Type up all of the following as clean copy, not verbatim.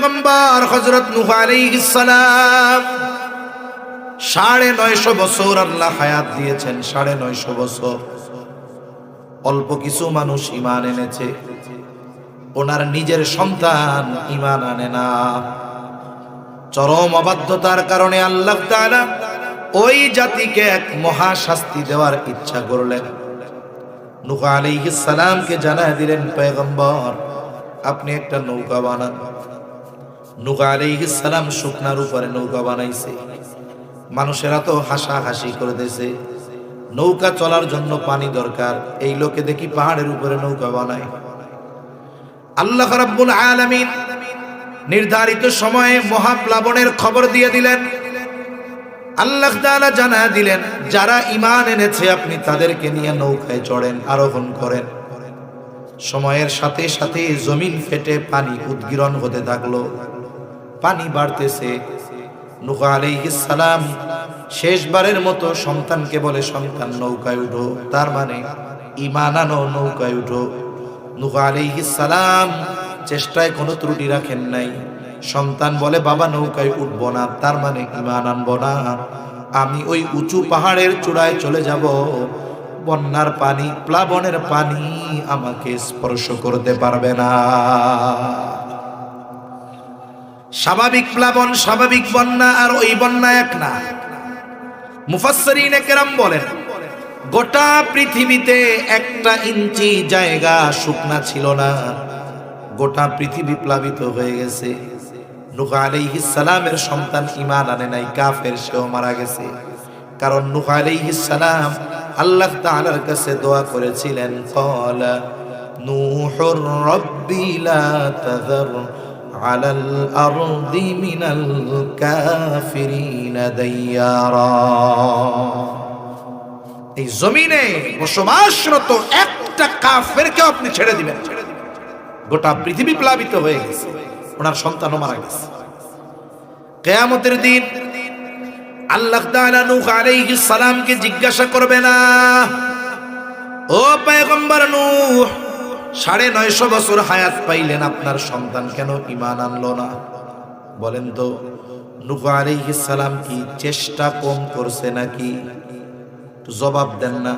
পয়গম্বর হযরত নূহ আলাইহিস সালাম 950 বছর আল্লাহ হায়াত দিয়েছেন। 950 বছর। অল্প কিছু মানুষ ঈমান এনেছে, ওনার নিজের সন্তান ঈমান আনে না। চরম অবাধ্যতার কারণে আল্লাহ তাআলা ওই জাতিকে এক মহা শাস্তি দেওয়ার ইচ্ছা করলেন। নূহ আলাইহিস সালামকে জানায় দিলেন, পয়গম্বর আপনি একটা নৌকা বানান। নূহ আলাইহিস সালাম শুকনার উপরে নৌকা বানাইছে। মানুষেরা তো হাসাহাসি করে দিয়েছে, নৌকা চলার জন্য পানি দরকার, এই লোকে দেখি পাহাড়ের উপরে নৌকা বানায়। আল্লাহ রাব্বুল আলামিন নির্ধারিত সময়ে মহাপ্লাবনের খবর দিয়ে দিলেন। আল্লাহ তাআলা জানা দিলেন, যারা ঈমান এনেছে আপনি তাদেরকে নিয়ে নৌকায় চড়েন, আরোহণ করেন। সময়ের সাথে সাথে জমিন ফেটে পানি উদ্গীরণ হতে থাকলো, পানি বাড়তেছে। নূহ আলাইহিস সালাম শেষবারের মতো সন্তানকে বলে, সন্তান নৌকায় উঠো, তার মানে ঈমান আনো, নৌকায় উঠো। নূহ আলাইহিস সালাম চেষ্টায় কোনো ত্রুটি রাখেন নাই। সন্তান বলে, বাবা নৌকায় উঠবো না, তার মানে ঈমান আনবো না, আমি ওই উঁচু পাহাড়ের চূড়ায় চলে যাব, বন্যার পানি, প্লাবনের পানি আমাকে স্পর্শ করতে পারবে না। স্বাভাবিক প্লাবন, স্বাভাবিক বন্যা আর ওই বন্যা এক না। মুফাসসিরিনে কেরাম বলেন, গোটা পৃথিবীতে 1 ইঞ্চি জায়গা শুকনা ছিল না, গোটা পৃথিবী প্লাবিত হয়ে গেছে। নূহ আলাইহিস সালামের সন্তান ঈমান আনে নাই, কাফের, সেও মারা গেছে। কারণ নূহ আলাইহিস সালাম আল্লাহ তাআলার কাছে দোয়া করেছিলেন, ক্বালা নূহুর রাব্বি লা তাযার আলাল আরদি মিনাল কাফিরিনা দাইয়ারা। এই জমিনে বসবাসরত একটা কাফেরকে আপনি ছেড়ে দিবেন, গোটা পৃথিবী প্লাবিত হয়ে গেছে, ওনার সন্তানও মারা গেছে। কিয়ামতের দিন আল্লাহ তাআলা নূহ আলাইহিস সালামকে জিজ্ঞাসা করবে না, ও পয়গম্বর নূহ, 950 বছর হায়াত পাইলেন, আপনার সন্তান কেন ঈমান আনলো না? বলেন তো, নূহ আলাইহিস সালাম কি চেষ্টা কম করছে নাকি? জবাব দেন না।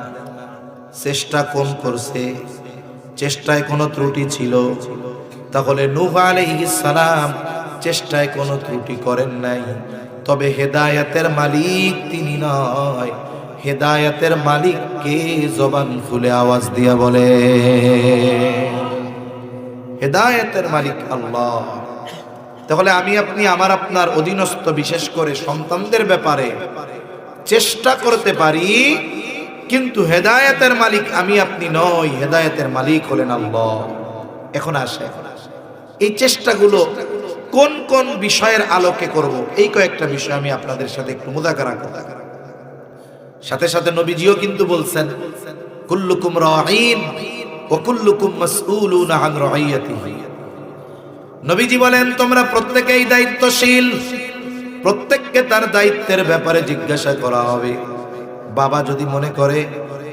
চেষ্টা কম করছে? চেষ্টায় কোনো ত্রুটি ছিল? তাহলে নূহ আলাইহিস সালাম চেষ্টায় কোনো ত্রুটি করেন নাই। তবে হেদায়েতের মালিক তিনি নয়, হেদায়েতের মালিক কে? জবান খুলে আওয়াজ দিয়া বলে, হেদায়েতের মালিক আল্লাহ। তাহলে আমি আপনি, আমার আপনার অধীনস্থ বিশেষ করে সন্তানদের ব্যাপারে চেষ্টা করতে পারি, কিন্তু হেদায়েতের মালিক আমি আপনি নই, হেদায়েতের মালিক হলেন আল্লাহ। এখন আসে, এই চেষ্টাগুলো কোন কোন বিষয়ের আলোকে করব, এই কয়েকটা বিষয় আমি আপনাদের সাথে একটু মুযাকারা করব। সাথে সাথে নবীজিও কিন্তু বলছেন, কুল্লুকুম রাঈন ওয়া কুল্লুকুম মাসউলুনা আন রাইয়াতিহি। নবীজি বলেন, তোমরা প্রত্যেকেই দায়িত্বশীল, প্রত্যেককে তার দায়িত্বের ব্যাপারে জিজ্ঞাসা করা হবে। বাবা যদি মনে করে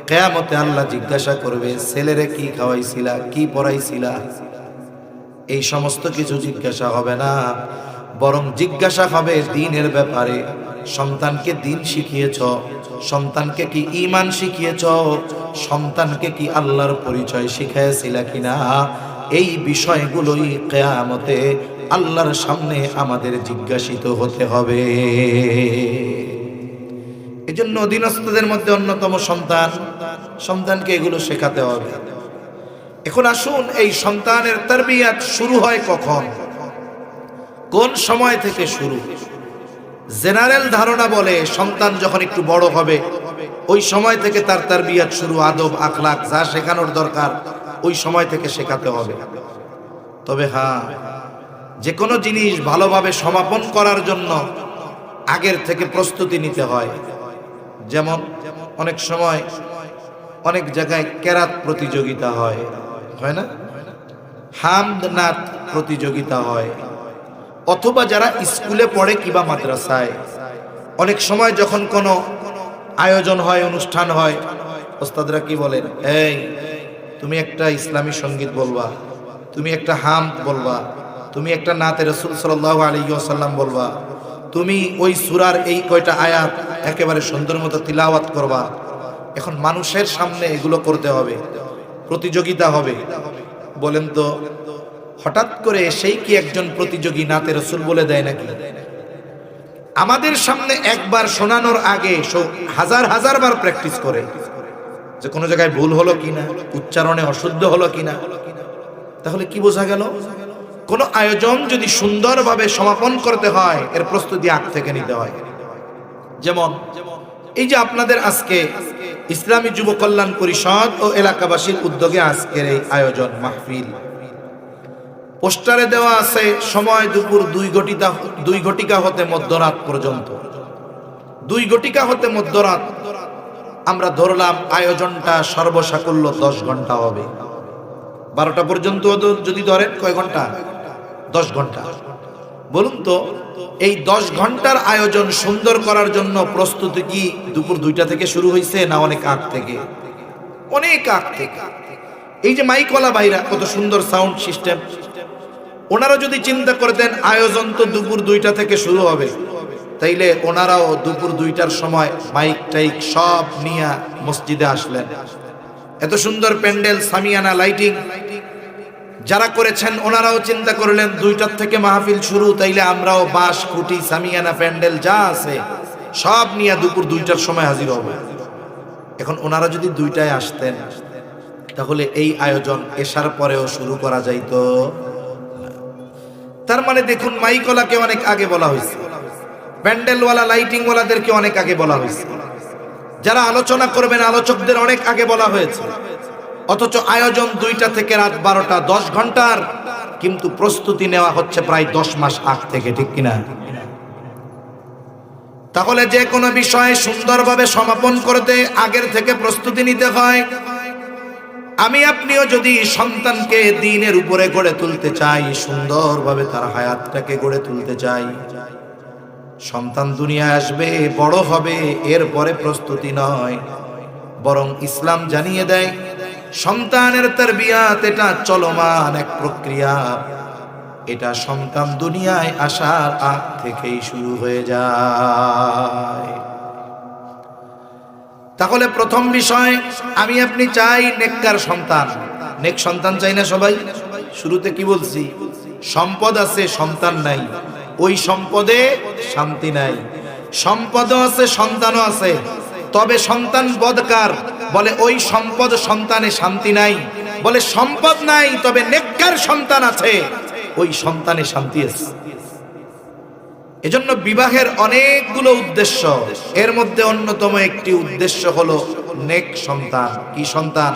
কিয়ামতে আল্লাহ জিজ্ঞাসা করবে, ছেলেরে কি খাওয়াইছিলা, কি পড়াইছিলা, এই সমস্ত কিছু জিজ্ঞাসা হবে না, বরং জিজ্ঞাসা হবে দ্বীনের ব্যাপারে। সন্তানকে দ্বীন শিখিয়েছ, সন্তানকে কি ঈমান শিখিয়েছ, সন্তানকে কি আল্লাহর পরিচয় শিখাইছিলা কিনা, এই বিষয়গুলোই কিয়ামতে আল্লাহর সামনে আমাদের জিজ্ঞাসিত হতে হবে। এজন্য অধীনস্থদের মধ্যে অন্যতম সন্তান, সন্তানকে এগুলো শেখাতে হবে। এখন আসুন, এই সন্তানের তারবিয়াত শুরু হয় কখন, কোন সময় থেকে শুরু? জেনারেল ধারণা বলে সন্তান যখন একটু বড় হবে ওই সময় থেকে তার তারবিয়াত শুরু, আদব আখলাক যা শেখানোর দরকার ওই সময় থেকে শেখাতে হবে। তবে হ্যাঁ, যে কোনো জিনিস ভালোভাবে সমাপন করার জন্য আগের থেকে প্রস্তুতি নিতে হয়। যেমন অনেক সময় অনেক জায়গায় কেরাত প্রতিযোগিতা হয়, হয় না? হামদ নাত প্রতিযোগিতা হয়, অথবা যারা স্কুলে পড়ে কিংবা মাদ্রাসায় অনেক সময় যখন কোনো আয়োজন হয়, অনুষ্ঠান হয়, ওস্তাদরা কি বলেন, এই তুমি একটা ইসলামী সঙ্গীত বলবা, তুমি একটা হামদ বলবা, তুমি একটা নাতে রাসূল সাল্লাল্লাহু আলাইহি ওয়াসাল্লাম বলবা, তুমি ওই সূরার এই কয়টা আয়াত একেবারে সুন্দর মতো তিলাওয়াত করবা। এখন মানুষের সামনে এগুলো করতে হবে, প্রতিযোগিতা হবে। বলেন তো হঠাৎ করে সেই কি একজন প্রতিযোগী নাতে রাসূল বলে দেয় নাকি? আমাদের সামনে একবার শোনানোর আগে হাজার হাজার বার প্র্যাকটিস করে যে কোনো জায়গায় ভুল হলো কিনা, উচ্চারণে অশুদ্ধ হলো কিনা। তাহলে কি বোঝা গেল? কোন আয়োজন যদি সুন্দরভাবে সমাপন করতে হয় এর প্রস্তুতি আগ থেকে নিতে হয়। যেমন এই যে আপনাদের আজকে ইসলামী যুব কল্যাণ পরিষদ ও এলাকাবাসীর উদ্যোগে আজকের এই আয়োজন মাহফিল, পোস্টারে দেওয়া আছে সময় দুপুর 2 ঘটিকা হতে মধ্যরাত পর্যন্ত। 2 ঘটিকা হতে মধ্যরাত, আমরা ধরলাম আয়োজনটা সর্বসাকুল্য 10 ঘন্টা হবে। 12টা পর্যন্ত যদি ধরেন কয় ঘন্টা? 10 ঘন্টা। বলুন তো এই 10 ঘন্টার আয়োজন সুন্দর করার জন্য প্রস্তুতি কি দুপুর 2টা থেকে শুরু হয়েছে না অনেক আগ থেকে? অনেক আগ থেকে। এই যে মাইকওয়ালা ভাইরা কত সুন্দর সাউন্ড সিস্টেম, ওনারা যদি চিন্তা করতেন আয়োজন তো দুপুর 2টা থেকে শুরু হবে, তাইলে ওনারাও দুপুর 2টার সময় মাইক টাইক সব নিয়ে মসজিদে আসলেন। এত সুন্দর প্যান্ডেল, সামিয়ানা, লাইটিং যারা করেছেন ওনারাও চিন্তা করলেন 2টার থেকে মাহফিল শুরু, তাইলে আমরাও বাঁশ, খুঁটি, সামিয়ানা, প্যান্ডেল যা আছে সব নিয়ে দুপুর 2টার সময় হাজির হব। এখন ওনারা যদি 2টায় আসতেন তাহলে এই আয়োজন এশার পরেও শুরু করা যাইতো। তার মানে দেখুন মাইকওয়ালাকে অনেক আগে বলা হয়েছে, প্যান্ডেলওয়ালা, লাইটিংওয়ালাদেরকে অনেক আগে বলা হয়েছে, যারা আলোচনা করবেন আলোচকদের অনেক আগে বলা হয়েছে। অথচ আয়োজন 2টা থেকে রাত 12টা, 10 ঘন্টার, কিন্তু প্রস্তুতি নেওয়া হচ্ছে প্রায় 10 মাস আগ থেকে, ঠিক কিনা? তাহলে যে কোনো বিষয়ে সুন্দরভাবে সমাপন করতে আগের থেকে প্রস্তুতি নিতে হয়। আমি আপনিও যদি সন্তানকে দ্বীনের উপরে গড়ে তুলতে চাই, সুন্দরভাবে তার হায়াতটাকে গড়ে তুলতে চাই, সন্তান দুনিয়ায় আসবে, বড় হবে, এরপরে প্রস্তুতি নয়, বরং ইসলাম জানিয়ে দেয় সন্তানের তারবিয়াত এটা চলমান এক প্রক্রিয়া, এটা সন্তান দুনিয়ায় আসার আগ থেকেই শুরু হয়ে যায়। তাহলে প্রথম বিষয়, আমি আপনি চাই নেককার সন্তান। নেক সন্তান চাই না সবাই? শুরুতে কি বলছি? সম্পদ আছে, সন্তান নাই, ওই সম্পদে শান্তি নাই। সম্পদও আছে, সন্তানও আছে, তবে সন্তান বদকার, বলে ওই সম্পদ সন্তানে শান্তি নাই। বলে সম্পদ নাই তবে নেককার সন্তান আছে, ওই সন্তানে শান্তি আছে। এজন্য বিবাহের অনেকগুলো উদ্দেশ্য, এর মধ্যে অন্যতম একটি উদ্দেশ্য হলো নেক সন্তান। কি সন্তান?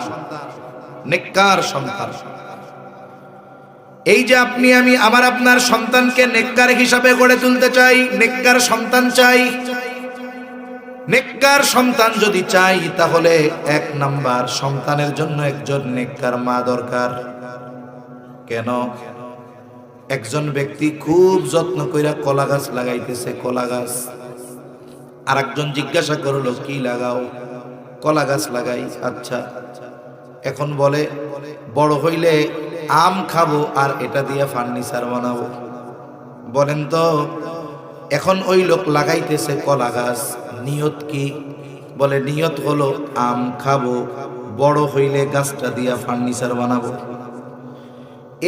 নেককার সন্তান। এই যে আপনি আমি আমার আপনার সন্তানকে নেককার হিসাবে গড়ে তুলতে চাই, নেককার সন্তান চাই। নেককার সন্তান যদি চাই তাহলে 1 নাম্বার, সন্তানের জন্য একজন নেককার মা দরকার। কেন? একজন ব্যক্তি খুব যত্ন কইরা কলা গাছ লাগাইতেছে, কলা গাছ, আর একজন জিজ্ঞাসা করলো কি লাগাও? কলা গাছ লাগাই। আচ্ছা, এখন বলে বড় হইলে আম খাবো আর এটা দিয়ে ফার্নিচার বানাবো। বলেন তো এখন ওই লোক লাগাইতেছে কলা গাছ, নিয়ত কি? বলে নিয়ত হলো আম খাবো, বড় হইলে গাছটা দিয়া ফার্নিচার বানাবো।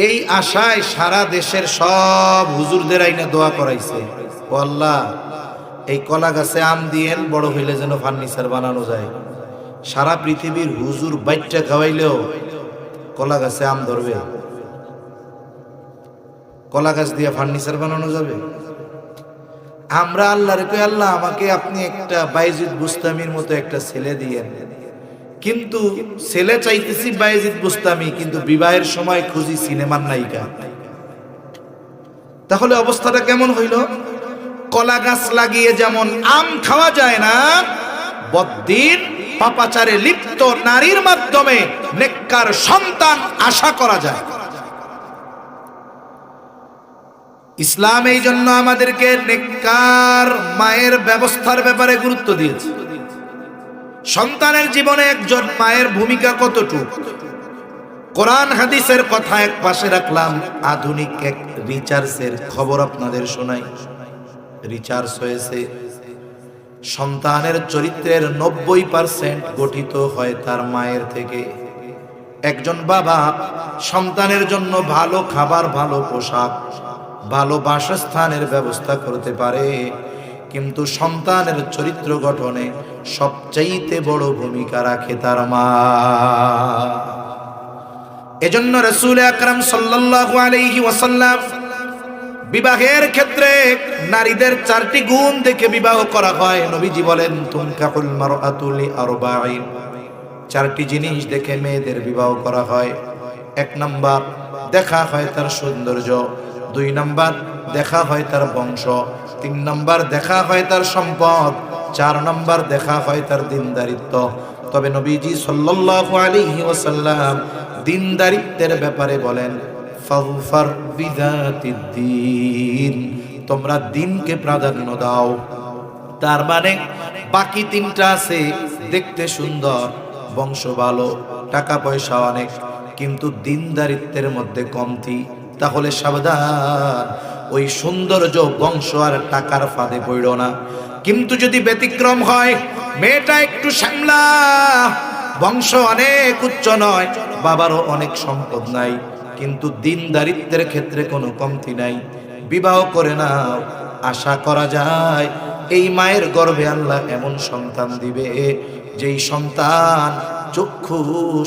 এই আশায় সারা দেশের সব হুজুরদের আইনে দোয়া করাইছে, ও আল্লাহ এই কলা গাছে আম দিয়েন, বড় হইলে যেন ফার্নিচার বানানো যায়। সারা পৃথিবীর হুজুর বাচ্চা খাওয়াইলেও কলা গাছে আম ধরবে? কলা গাছ দিয়ে ফার্নিচার বানানো যাবে? আমরা আল্লাহরে কই, আল্লাহ আমাকে আপনি একটা বাইজিদ বুস্তামির মতো একটা ছেলে দিয়েন, কিন্তু ছেলে চাইতেছি বাইজিদ বুস্তামি, কিন্তু বিবাহের সময় খুঁজি সিনেমার নায়িকা। তাহলে অবস্থাটা কেমন হইল? কলা গাছ লাগিয়ে যেমন আম খাওয়া যায় না, বদ্দিন পাপাচারে লিপ্ত নারীর মাধ্যমে নেককার সন্তান আশা করা যায়। ইসলাম এই জন্য আমাদেরকে নেককার মায়ের ব্যবস্থার ব্যাপারে গুরুত্ব দিয়েছে। সন্তানের জীবনে একজন মায়ের ভূমিকা কতটুকু, কোরআন হাদিসের কথা এক পাশে রাখলাম, আধুনিক এক রিসার্চের খবর আপনাদের শোনাই। রিসার্চ হয়েছে, সন্তানের চরিত্রের 90% গঠিত হয় তার মায়ের থেকে। একজন বাবা সন্তানের জন্য ভালো খাবার, ভালো পোশাক, ভালো বাসস্থানের ব্যবস্থা করতে পারে, কিন্তু সন্তানের চরিত্র গঠনে সবচাইতে বড় ভূমিকা রাখে তার মা। এজন্য রাসূল আকরাম সাল্লাল্লাহু আলাইহি ওয়াসাল্লাম বিবাহের ক্ষেত্রে নারীদের 4টি গুণ দেখে বিবাহ করা হয়। নবীজি বলেন, তুনকাহুল মারআতু লিআরবাঈন, 4টি জিনিস দেখে মেয়েদের বিবাহ করা হয়। 1 নাম্বার, দেখা হয় তার সৌন্দর্য। 2 নাম্বার, দেখা হয় তার বংশ। 3 নাম্বার, দেখা হয় তার সম্পদ। 4 নাম্বার, দেখা হয় তার দিনদারিত্ব। তবে নবীজি সাল্লাল্লাহু আলাইহি ওয়াসাল্লাম দিনদারিত্বের ব্যাপারে বলেন, ফাযফার বিযাতিদ দ্বীন, তোমরা দিনকে প্রাধান্য দাও। তার মানে বাকি 3টা আছে, দেখতে সুন্দর, বংশ ভালো, টাকা পয়সা অনেক, কিন্তু দিনদারিত্বের মধ্যে কমতি, তাহলে সাবধান, ওই সৌন্দর্য, বংশ আর টাকার ফাঁদে পড়ো না। কিন্তু যদি ব্যতিক্রম হয়, মেয়েটা একটু শ্যামলা, বংশ অনেক উচ্চ নয়, বাবারও অনেক সম্পদ নাই, কিন্তু দিনদারিত্বের ক্ষেত্রে কোনো কমতি নাই, বিবাহ করে না, আশা করা যায় এই মায়ের গর্ভে আল্লাহ এমন সন্তান দিবে যেই সন্তান চক্ষু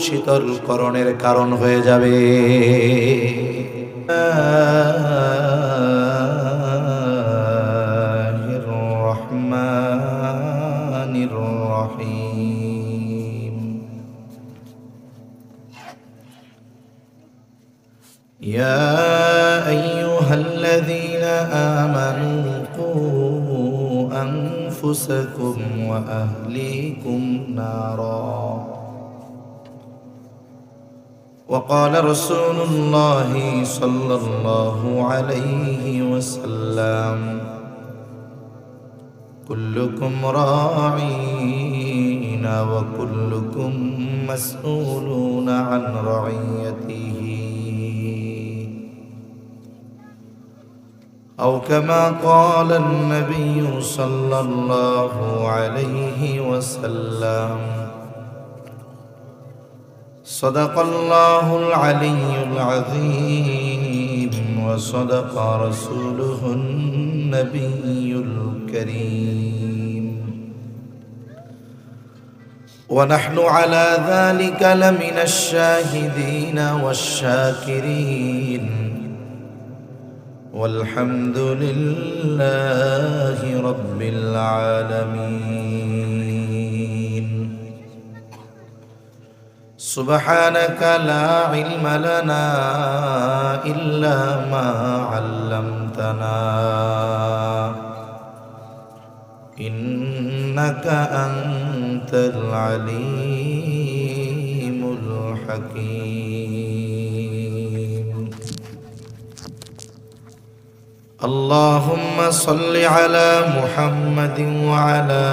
শীতলকরণের কারণ হয়ে যাবে। রহমানির রহিম। ইয়া আইয়ুহাল্লাযীনা আমানু কু أنفسكم وأهليكم نارا وقال رسول الله صلى الله عليه وسلم كلكم راعين وكلكم مسؤولون عن رعيته أو كما قال النبي صلى الله عليه وسلم صدق الله العلي العظيم وصدق رسوله النبي الكريم ونحن على ذلك لمن الشاهدين والشاكرين والحمد لله رب العالمين سبحانك لا علم لنا إلا ما علمتنا إنك أنت العليم الحكيم اللهم صل على محمد وعلى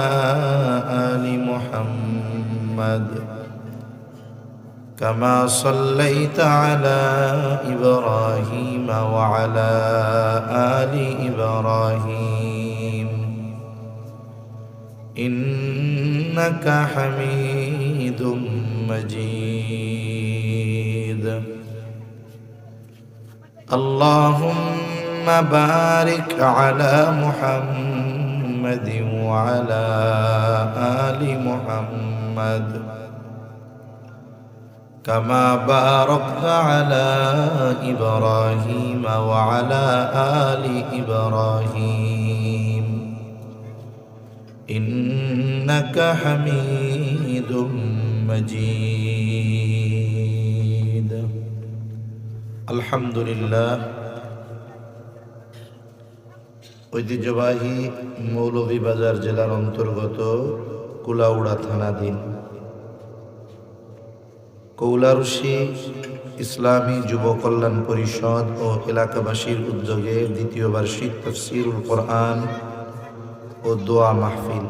آل محمد كما صليت على إبراهيم وعلى آل إبراهيم إنك حميد مجيد اللهم بارك على محمد وعلى آل محمد كما باركت على إبراهيم وعلى آل إبراهيم إنك حميد مجيد الحمد لله ঐতিহ্যবাহী মৌলভীবাজার জেলার অন্তর্গত কুলাউড়া থানাধীন কৌলারশি ইসলামী যুব কল্যাণ পরিষদ ও এলাকাবাসীর উদ্যোগে দ্বিতীয় বার্ষিক তাফসীরুল কোরআন ও দোয়া মাহফিল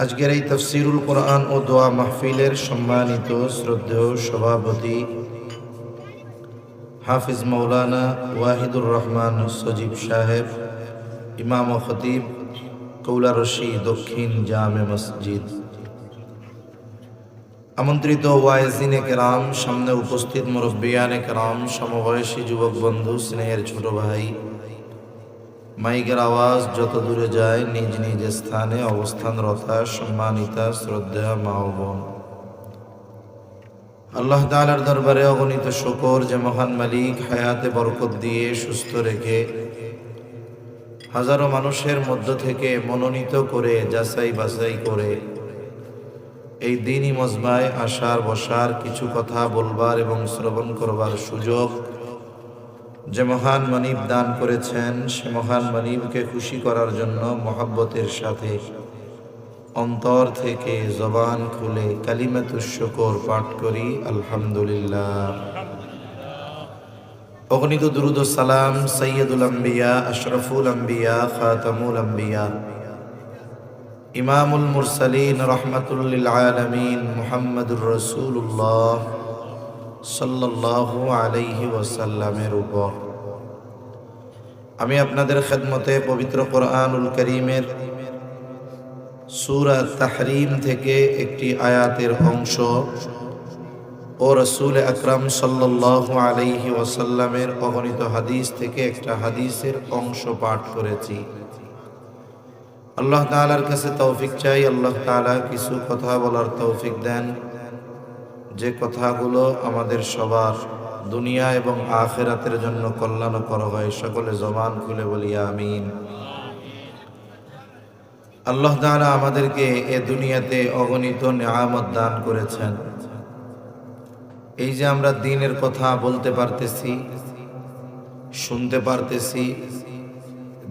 আজকের এই তাফসীরুল কোরআন ও দোয়া মাহফিলের সম্মানিত শ্রদ্ধেয় সভাপতি হাফিজ মাওলানা ওয়াহিদুর রহমান সজীব সাহেব, ইমাম ও খতিব কৌলারশি দক্ষিণ জামে মসজিদ, আমন্ত্রিত ওয়াইজিনে কেরাম, সামনে উপস্থিত মুরব্বিয়ানে কেরাম, সমবয়সী যুবক বন্ধু, স্নেহের ছোট ভাই, মাইকের আওয়াজ যত দূরে যায় নিজ নিজ স্থানে অবস্থানরতা সম্মানিতা শ্রদ্ধা মা ও বোন, আল্লাহ তাআলার দরবারে অগণিত শুকর যে মহান মালিক হায়াতে বরকত দিয়ে সুস্থ রেখে হাজারো মানুষের মধ্য থেকে মনোনীত করে যাচাই বাছাই করে এই দিনই মজমায় আসার বসার, কিছু কথা বলবার এবং শ্রবণ করবার সুযোগ যে মহান মানিব দান করেছেন, সে মহান মানিবকে খুশি করার জন্য মহাব্বতের সাথে অন্তর থেকে জবান খুলে কালিমাতুশ শুকর পাঠ করি আলহামদুলিল্লাহ। অগণিত দুরুদ ও সালাম সৈয়দুল আম্বিয়া, আশরাফুল আম্বিয়া, খাতামুল আম্বিয়া, ইমামুল মুরসালিন, রহমাতুল লিল আলামিন মুহাম্মদুর রাসূলুল্লাহ সাল্লাল্লাহু আলাইহি ওয়াসাল্লামের উপর। আমি আপনাদের খেদমতে পবিত্র কোরআনুল কারীমের সূরা তাহরিম থেকে একটি আয়াতের অংশ ও রাসূল আকরাম সাল্লাল্লাহু আলাইহি ওয়াসাল্লামের অগণিত হাদিস থেকে একটা হাদিসের অংশ পাঠ করেছি। আল্লাহ তাআলার কাছে তৌফিক চাই, আল্লাহ তাআলা কিছু কথা বলার তৌফিক দেন, যে কথাগুলো আমাদের সবার দুনিয়া এবং আখিরাতের জন্য কল্যাণকর হয়। সকলে জবান খুলে বলি আমিন। আল্লাহ তাআলা আমাদেরকে এ দুনিয়াতে অগণিত নিয়ামত দান করেছেন। এই যে আমরা দ্বীনের কথা বলতে পারতেছি, শুনতে পারতেছি,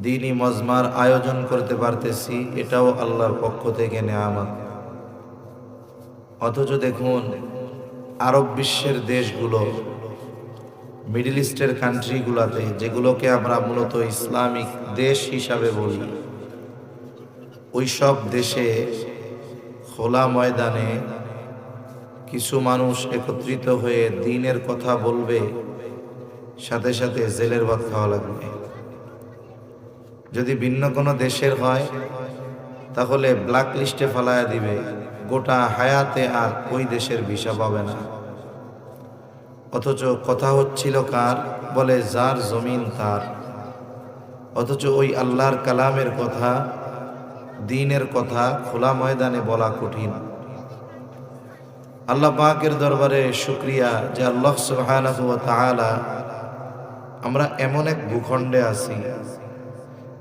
দ্বীনি মজমার আয়োজন করতে পারতেছি, এটাও আল্লাহর পক্ষ থেকে নিয়ামত। অথচ দেখুন, আরব বিশ্বের দেশগুলো, মিডল ইস্টের কান্ট্রিগুলোতে, যেগুলোকে আমরা মূলত ইসলামিক দেশ হিসাবে বলি, ওই সব দেশে খোলা ময়দানে কিছু মানুষ একত্রিত হয়ে দ্বীনের কথা বলবে, সাথে সাথে জেলের ভাত খাওয়া লাগবে। যদি ভিন্ন কোনো দেশের হয় তাহলে ব্ল্যাক লিস্টে ফেলায়া দিবে, গোটা হায়াতে আর ওই দেশের ভিসা পাবে না। অথচ কথা হচ্ছিল কার? বলে যার জমিন তার। অথচ ওই আল্লাহর কালামের কথা, দ্বীনের কথা খোলা ময়দানে বলা কঠিন। আল্লাহ পাকের দরবারে শুকরিয়া যে আল্লাহ সুবহানাহু ওয়া তাআলা, আমরা এমন এক ভূখণ্ডে আছি,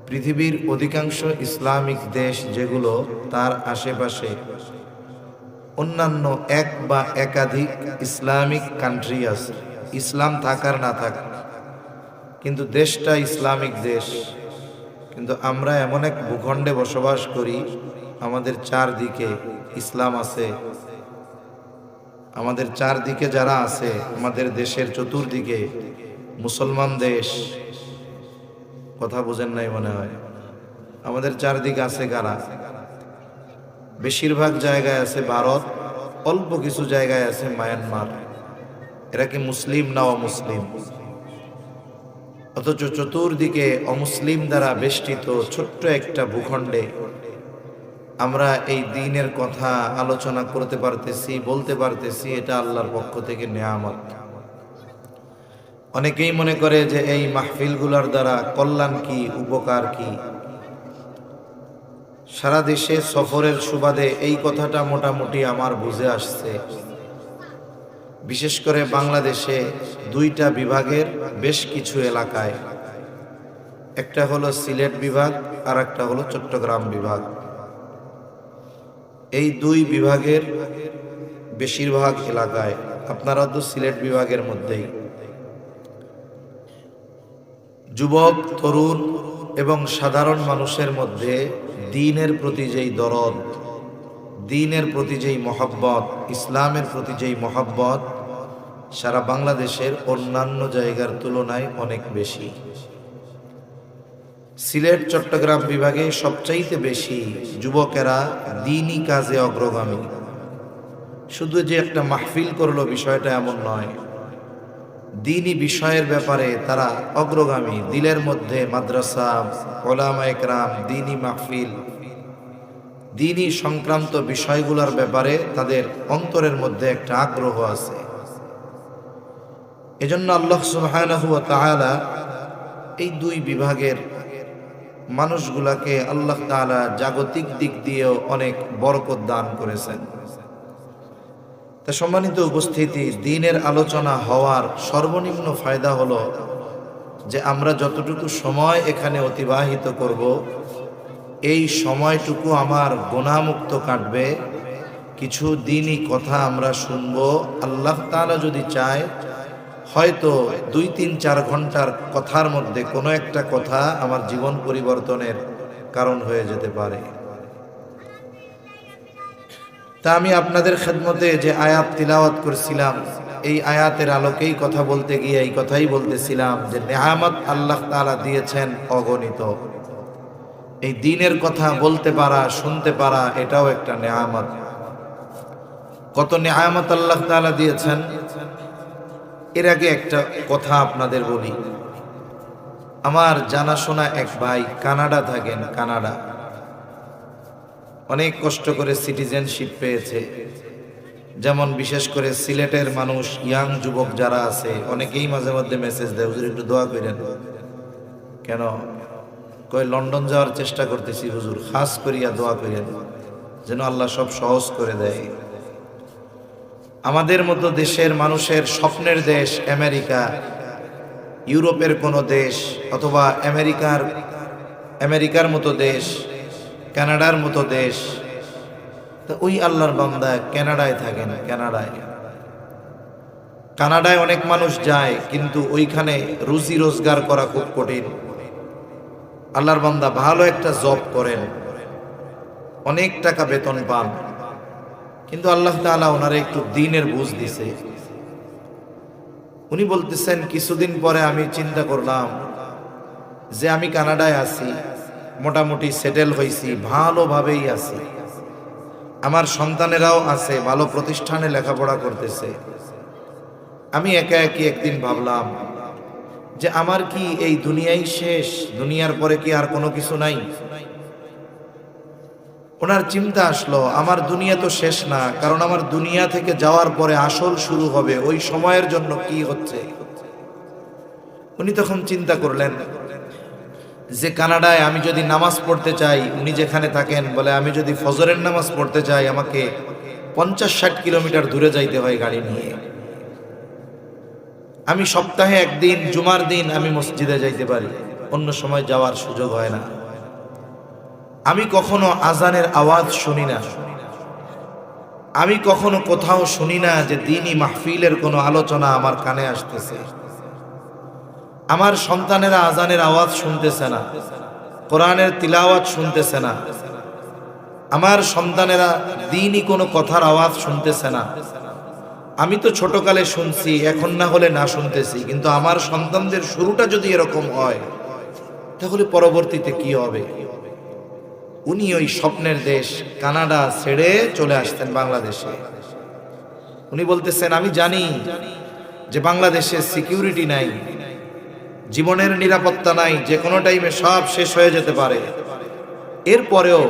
পৃথিবীর অধিকাংশ ইসলামিক দেশ যেগুলো, তার আশেপাশে অন্যান্য এক বা একাধিক ইসলামিক কান্ট্রি আছে, ইসলাম থাকার না থাক, কিন্তু দেশটা ইসলামিক দেশ। কিন্তু আমরা এমন এক ভূখণ্ডে বসবাস করি, আমাদের চারদিকে ইসলাম আছে। আমাদের চারদিকে যারা আছে, আমাদের দেশের চতুর্দিকে মুসলমান দেশ। কথা বুঝেন নাই মনে হয়। আমাদের চারদিকে আছে কারা? বেশিরভাগ জায়গায় আছে ভারত, অল্প কিছু জায়গায় আছে মায়ানমার। এরা কি মুসলিম না অমুসলিম? অথচ চতুর্দিকে অমুসলিম দ্বারা বেষ্টিত ছোট্ট একটা ভূখণ্ডে আমরা এই দ্বীনের কথা আলোচনা করতে পারতেছি, বলতে পারতেছি, এটা আল্লাহর পক্ষ থেকে নিয়ামত। অনেকেই মনে করে যে এই মাহফিলগুলোর দ্বারা কল্যাণ কি, উপকার কি। সারা দেশে সফরের সুবাদে এই কথাটা মোটামুটি আমার বুঝে আসছে। বিশেষ করে বাংলাদেশে দুইটা বিভাগের বেশ কিছু এলাকায়, একটা হলো সিলেট বিভাগ আর একটা হলো চট্টগ্রাম বিভাগ। এই দুই বিভাগের বেশিরভাগ এলাকায়, আপনারা তো সিলেট বিভাগের মধ্যেই, যুবক, তরুণ এবং সাধারণ মানুষের মধ্যে দ্বীনের প্রতি যেই দরদ, দ্বীনের প্রতি যেই মহব্বত, ইসলামের প্রতি যেই মহব্বত, সারা বাংলাদেশের অন্যান্য জায়গার তুলনায় অনেক বেশি। সিলেট চট্টগ্রাম বিভাগে সবচাইতে বেশি যুবকেরা দ্বীনি কাজে অগ্রগামী। শুধু যে একটা মাহফিল করলো বিষয়টা এমন নয়, দ্বীনি বিষয়ের ব্যাপারে তারা অগ্রগামী। দিলের মধ্যে মাদ্রাসা, ওলামা একরাম, দ্বীনি মাহফিল, দ্বীনি সংক্রান্ত বিষয়গুলোর ব্যাপারে তাদের অন্তরের মধ্যে একটা আগ্রহ আছে। এজন্য আল্লাহ সুবহানাহু ওয়া তাআলা এই দুই বিভাগের মানুষগুলাকে আল্লাহ তাআলা জাগতিক দিক দিয়েও অনেক বরকত দান করেছেন। তা সম্মানিত উপস্থিতি, দ্বীনের আলোচনা হওয়ার সর্বনিম্ন ফায়দা হলো যে আমরা যতটুকু সময় এখানে অতিবাহিত করব, এই সময়টুকু আমার গুনাহমুক্ত কাটবে। কিছু দ্বীনি কথা আমরা শুনব। আল্লাহ তাআলা যদি চায়, হয়তো 2-3-4 ঘন্টার কথার মধ্যে কোনো একটা কথা আমার জীবন পরিবর্তনের কারণ হয়ে যেতে পারে। তা আমি আপনাদের খেদমতে যে আয়াত তিলাওয়াত করেছিলাম, এই আয়াতের আলোকেই কথা বলতে গিয়ে এই কথাই বলতেছিলাম যে নেয়ামত আল্লাহ তাআলা দিয়েছেন অগণিত। এই দ্বীনের কথা বলতে পারা, শুনতে পারা, এটাও একটা নেয়ামত। কত নেয়ামত আল্লাহ তাআলা দিয়েছেন। এর আগে একটা কথা আপনাদের বলি। আমার জানাশোনা এক ভাই কানাডা থাকেন, কানাডা অনেক কষ্ট করে সিটিজেনশিপ পেয়েছে। যেমন বিশেষ করে সিলেটের মানুষ, ইয়াং যুবক যারা আছে, অনেকেই মাঝে মধ্যে মেসেজ দেয়, হুজুর একটু দোয়া করেন। কেন? কই লন্ডন যাওয়ার চেষ্টা করতেছি হুজুর, খাস করিয়া দোয়া করেন যেন আল্লাহ সব সহজ করে দেয়। আমাদের মতো দেশের মানুষের স্বপ্নের দেশ আমেরিকা, ইউরোপের কোনো দেশ, অথবা আমেরিকার মতো দেশ, কানাডার মতো দেশ। তো ওই আল্লাহর বান্দা কানাডায় থাকেন। কানাডায় অনেক মানুষ যায়, কিন্তু ওইখানে রুজি রোজগার করা খুব কঠিন। আল্লাহর বান্দা ভালো একটা জব করেন, অনেক টাকা বেতন পান, কিন্তু আল্লাহ তাআলা ওনারে একটু দ্বীনের বুঝ দিছে। উনি বলতেছেন, কিছুদিন পরে আমি চিন্তা করলাম যে আমি কানাডায় আছি, মোটামুটি সেটেল হয়েছি, ভালোভাবেই আছি, আমার সন্তানেরাও আছে, ভালো প্রতিষ্ঠানে লেখাপড়া করতেছে। আমি একা একদিন ভাবলাম যে আমার কি এই দুনিয়াই শেষ? দুনিয়ার পরে কি আর কোনো কিছু নাই? ওনার চিন্তা আসলো, আমার দুনিয়া তো শেষ না, কারণ আমার দুনিয়া থেকে যাওয়ার পরে আসল শুরু হবে। ওই সময়ের জন্য কি হচ্ছে? উনি তখন চিন্তা করলেন যে কানাডায় আমি যদি নামাজ পড়তে চাই, উনি যেখানে থাকেন, বলে আমি যদি ফজরের নামাজ পড়তে চাই আমাকে 50-60 কিলোমিটার দূরে যাইতে হয় গাড়ি নিয়ে। আমি সপ্তাহে একদিন জুমার দিন আমি মসজিদে যাইতে পারি, অন্য সময় যাওয়ার সুযোগ হয় না। আমি কখনো আজানের আওয়াজ শুনি না, আমি কখনো কোথাও শুনি না যে দ্বীনি মাহফিলের কোনো আলোচনা আমার কানে আসতেছে। আমার সন্তানেরা আজানের আওয়াজ শুনতেছে না, কোরআনের তিলাওয়াত শুনতেছে না, আমার সন্তানেরা দ্বীনি কোনো কথার আওয়াজ শুনতেছে না। আমি তো ছোটকালে শুনছি, এখন না হলে না শুনতেছি, কিন্তু আমার সন্তানদের শুরুটা যদি এরকম হয়, তাহলে পরবর্তীতে কি হবে? উনি ওই স্বপ্নের দেশ কানাডা ছেড়ে চলে আসতেন বাংলাদেশে। উনি বলতেছেন, আমি জানি যে বাংলাদেশে সিকিউরিটি নাই, জীবনের নিরাপত্তা নাই, যে কোনো টাইমে সব শেষ হয়ে যেতে পারে। এরপরেও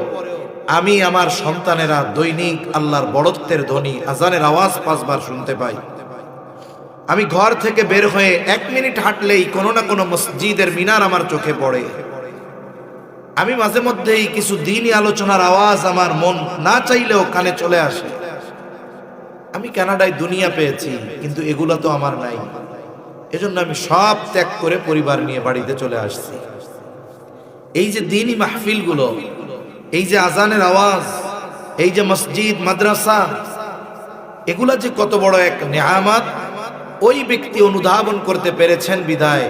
আমি আমার সন্তানেরা দৈনিক আল্লাহর বড়ত্বের ধ্বনি, আজানের আওয়াজ 5 বার শুনতে পাই। আমি ঘর থেকে বের হয়ে 1 মিনিট হাঁটলেই কোনো না কোনো মসজিদের মিনার আমার চোখে পড়ে। আমি মাঝে মধ্যেই কিছু দ্বীনি আলোচনার আওয়াজ আমার মন না চাইলেও কানে চলে আসে। আমি কানাডায় দুনিয়া পেয়েছি, কিন্তু এগুলো তো আমার নাই। এজন্য আমি সব ত্যাগ করে পরিবার নিয়ে বাড়িতে চলে আসছি। এই যে দ্বীনি মাহফিলগুলো, এই যে আজানের আওয়াজ, এই যে মসজিদ মাদ্রাসা, এগুলা যে কত বড় এক নেয়ামত, ওই ব্যক্তি অনুধাবন করতে পেরেছেন বিধায়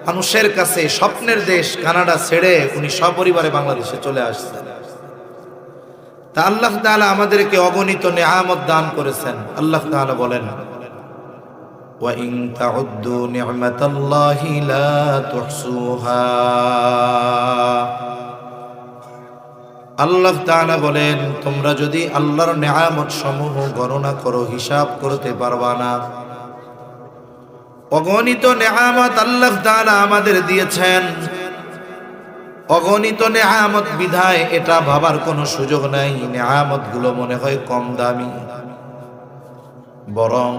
মানুষের কাছে স্বপ্নের দেশ কানাডা ছেড়ে উনি সপরিবারে বাংলাদেশে চলে আসছেন। তা আল্লাহ তাআলা আমাদেরকে অগণিত নেয়ামত দান করেছেন। আল্লাহ তাআলা বলেন, وإن تعدوا نعمة الله لا تحصوها আল্লাহ তাআলা বলেন, তোমরা যদি আল্লাহর নেয়ামত সমূহ গণনা করো হিসাব করতে পারবা না। অগণিত নেয়ামত আল্লাহ তাআলা আমাদের দিয়েছেন, অগণিত নেয়ামত বিধায় এটা ভাবার কোনো সুযোগ নাই নেয়ামত গুলো মনে হয় কম দামি। বরং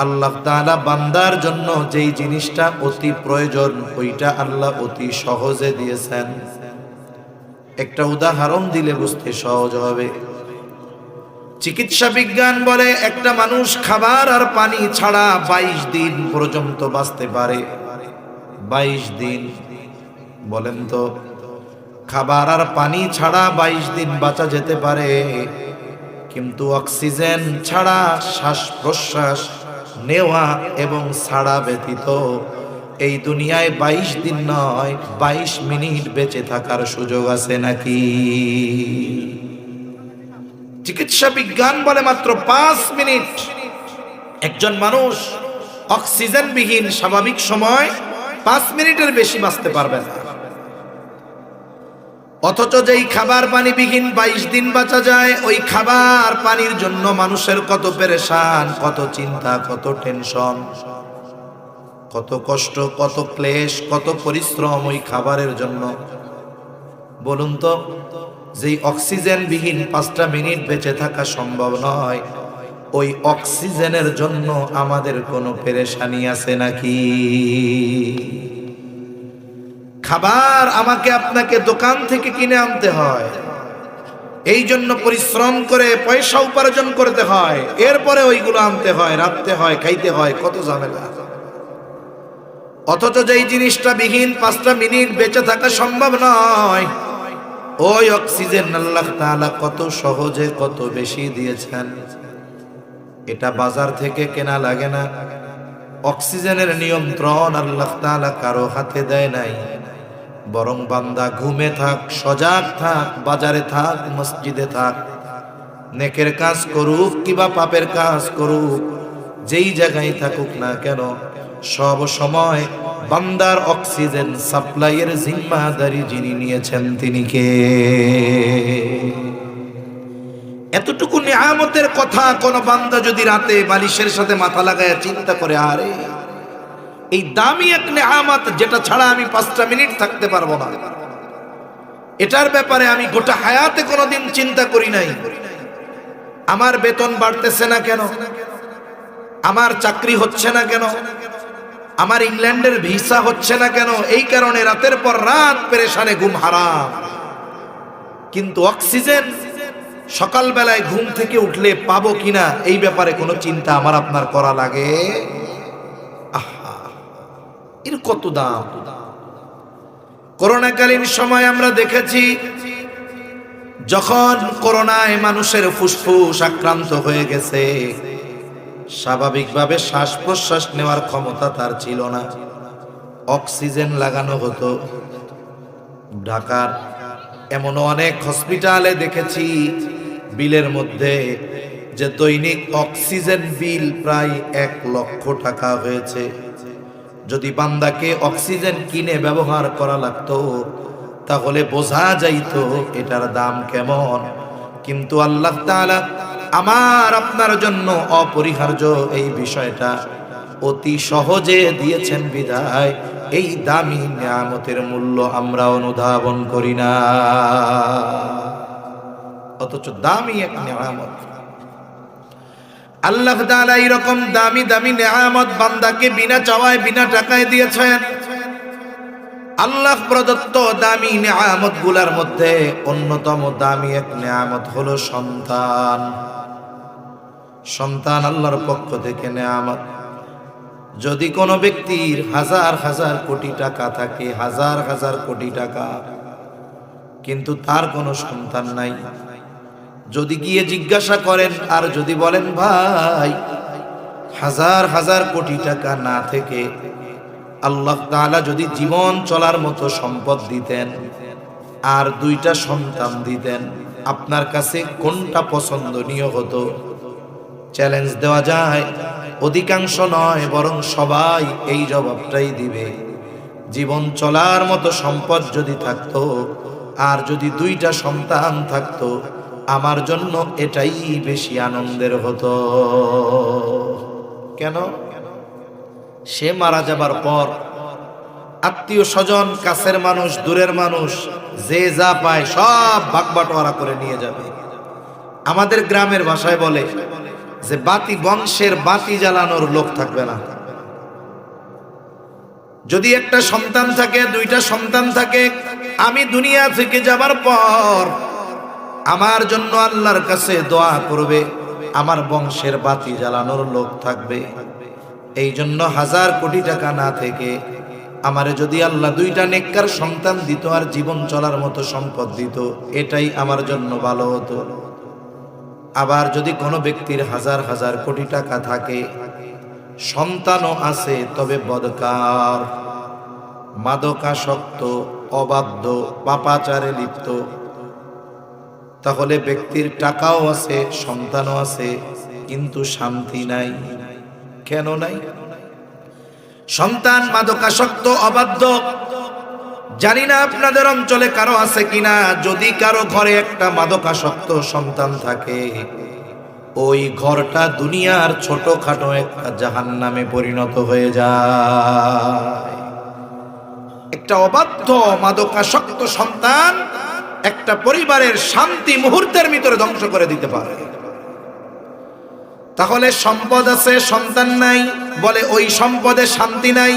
আল্লাহ তাআলা বান্দার জন্য যেই জিনিসটা অতি প্রয়োজন ওইটা আল্লাহ অতি সহজে দিয়েছেন। একটা উদাহরণ দিলে বুঝতে সহজ হবে। চিকিৎসা বিজ্ঞান বলে একটা মানুষ খাবার আর পানি ছাড়া 22 দিন পর্যন্ত বাঁচতে পারে। 22 দিন, বলেন তো খাবার আর পানি ছাড়া 22 দিন বাঁচা যেতে পারে, কিন্তু অক্সিজেন ছাড়া শ্বাস প্রশ্বাস নেওয়া এবং ছাড়া ব্যতীত এই দুনিয়ায় 22 দিন নয় 22 মিনিট বেঁচে থাকার সুযোগ আছে নাকি? চিকিৎসা বিজ্ঞান বলে মাত্র 5 মিনিট একজন মানুষ অক্সিজেন বিহীন স্বাভাবিক সময় 5 মিনিটের বেশি বাঁচতে পারবে না। অথচ যেই খাবার পানি বিহীন 22 দিন বাঁচা যায়, ওই খাবার পানির জন্য মানুষের কত পেরেশান, কত চিন্তা, কত টেনশন, কত কষ্ট, কত ক্লেশ, কত পরিশ্রম ওই খাবারের জন্য। বলুন তো, যেই অক্সিজেন বিহীন 5টা মিনিট বেঁচে থাকা সম্ভব নয়, ওই অক্সিজেনের জন্য আমাদের কোনো পেরেশানি আছে নাকি? খাবার আমাকে আপনাকে দোকান থেকে কিনে আনতে হয়, এই জন্য পরিশ্রম করে পয়সা উপার্জন করতে হয়, এরপরে ওইগুলো আনতে হয়, রাখতে হয়, খাইতে হয়, কত ঝামেলা। অথচ যেই জিনিসটা বিহীন 5টা মিনিট বেঁচে থাকা সম্ভব নয়, ওই অক্সিজেন আল্লাহ তাআলা কত সহজে কত বেশি দিয়েছেন। এটা বাজার থেকে কেনা লাগে না। অক্সিজেনের নিয়ন্ত্রণ আল্লাহ তাআলা কারো হাতে দেয় নাই, বরং বান্দা ঘুমে থাক, সজাগ থাক, বাজারে থাক, মসজিদে থাক, নেকের কাজ করুক কিবা পাপের কাজ করুক, যেই জায়গায় থাকুক না কেন, সব সময় বান্দার অক্সিজেন সাপ্লাইয়ের জিম্মাদারি যিনি নিয়েছেন তিনি কে? এতটুকু নিয়ামতের কথা কোন বান্দা যদি রাতে বালিশের সাথে মাথা লাগায় চিন্তা করে, আরে এই দামি এক নিয়ামত যেটা ছাড়া আমি 5টা মিনিট থাকতে পারবো না, এটার ব্যাপারে আমি গোটা হায়াতে কোনোদিন চিন্তা করি নাই। আমার বেতন বাড়তেছে না কেন, আমার চাকরি হচ্ছে না কেন, আমার ইংল্যান্ডের ভিসা হচ্ছে না কেন, এই কারণে রাতের পর রাত পেরেশানে ঘুম হারাম। কিন্তু অক্সিজেন সকালবেলায় ঘুম থেকে উঠলে পাবো কিনা এই ব্যাপারে কোনো চিন্তা আমার আপনার করা লাগে? আহা, এর কত দাম! করোনাকালীন সময় আমরা দেখেছি, যখন করোনায় মানুষের ফুসফুস আক্রান্ত হয়ে গেছে, স্বাভাবিকভাবে শ্বাস প্রশ্বাস নেওয়ার ক্ষমতা তার ছিল না, অক্সিজেন লাগানো হতো। ঢাকার এমন অনেক হসপিটালে দেখেছি বিলের মধ্যে যে দৈনিক অক্সিজেন বিল প্রায় 1 লক্ষ টাকা হয়েছে। যদি বান্দাকে অক্সিজেন কিনে ব্যবহার করা লাগতো তাহলে বোঝা যাইতো এটার দাম কেমন। কিন্তু আল্লাহ তাআলা আমার আপনার জন্য অপরিহার্য এই বিষয়টা অতি সহজে দিয়েছেন বিধায় এই দামি নিয়ামতের মূল্য আমরা অনুধাবন করি না। অথচ দামি এক নিয়ামত আল্লাহ তাআলা এরকম দামি দামি নিয়ামত বান্দাকে বিনা চাওয়ায় বিনা টাকায় দিয়েছেন। আল্লাহ প্রদত্ত দামি নিয়ামত গুলার মধ্যে অন্যতম দামি এক নিয়ামত হলো সন্তান। সন্তান আল্লাহর পক্ষ থেকে নিয়ামত। যদি কোনো ব্যক্তির হাজার হাজার কোটি টাকা থাকে, হাজার হাজার কোটি টাকা, কিন্তু তার কোনো সন্তান নাই, যদি গিয়ে জিজ্ঞাসা করেন আর যদি বলেন ভাই হাজার হাজার কোটি টাকা না থেকে আল্লাহ তাআলা যদি জীবন চলার মতো সম্পদ দিতেন আর 2টা সন্তান দিতেন, আপনার কাছে কোনটা পছন্দনীয় হতো? চ্যালেঞ্জ দেওয়া যায় অধিকাংশ নয় বরং সবাই এই জবাবটাই দিবে। জীবন চলার মতো সম্পদ যদি থাকতো, আর যদি 2টা সন্তান থাকতো, আমার জন্য এটাই বেশি আনন্দের হতো। কেন? সে মারা যাবার পর আত্মীয় স্বজন, কাছের মানুষ, দূরের মানুষ, যে যা পায় সব ভাগবাটোয়ারা করে নিয়ে যাবে। আমাদের গ্রামের ভাষায় বলে যে বাতি বংশের বাতি জ্বালানোর লোক থাকবে না। যদি একটা সন্তান থাকে, 2টা সন্তান থাকে, আমি দুনিয়া থেকে যাবার পর আমার জন্য আল্লাহর কাছে দোয়া করবে, আমার বংশের বাতি জ্বালানোর লোক থাকবে। এই জন্য 1000 কোটি টাকা না থেকে আমারে যদি আল্লাহ 2টা নেককার সন্তান দিত আর জীবন চলার মতো সম্পদ দিত, এটাই আমার জন্য ভালো হতো। আবার যদি কোনো ব্যক্তির 1000 কোটি টাকা থাকে, সন্তানও আছে তবে বদকার, মাদকাসক্ত, অবাধ্য, পাপাচারে লিপ্ত, তাহলে ব্যক্তির টাকাও আছে, সন্তানও আছে, কিন্তু শান্তি নাই। কেন নাই? সন্তান মাদকাসক্ত, অবাধ্য। জানি না আপনাদের অঞ্চলে কারো আছে কিনা, যদি কারো ঘরে একটা মাদকাসক্ত সন্তান থাকে, ওই ঘরটা দুনিয়ার ছোটখাটো একটা জাহান্নামে পরিণত হয়ে যায়। একটা অবাধ্য মাদকাসক্ত সন্তান একটা পরিবারের শান্তি মুহূর্তের ভিতরে ধ্বংস করে দিতে পারে। তাহলে সম্পদ আছে, সন্তান নাই, বলে ওই সম্পদে শান্তি নাই।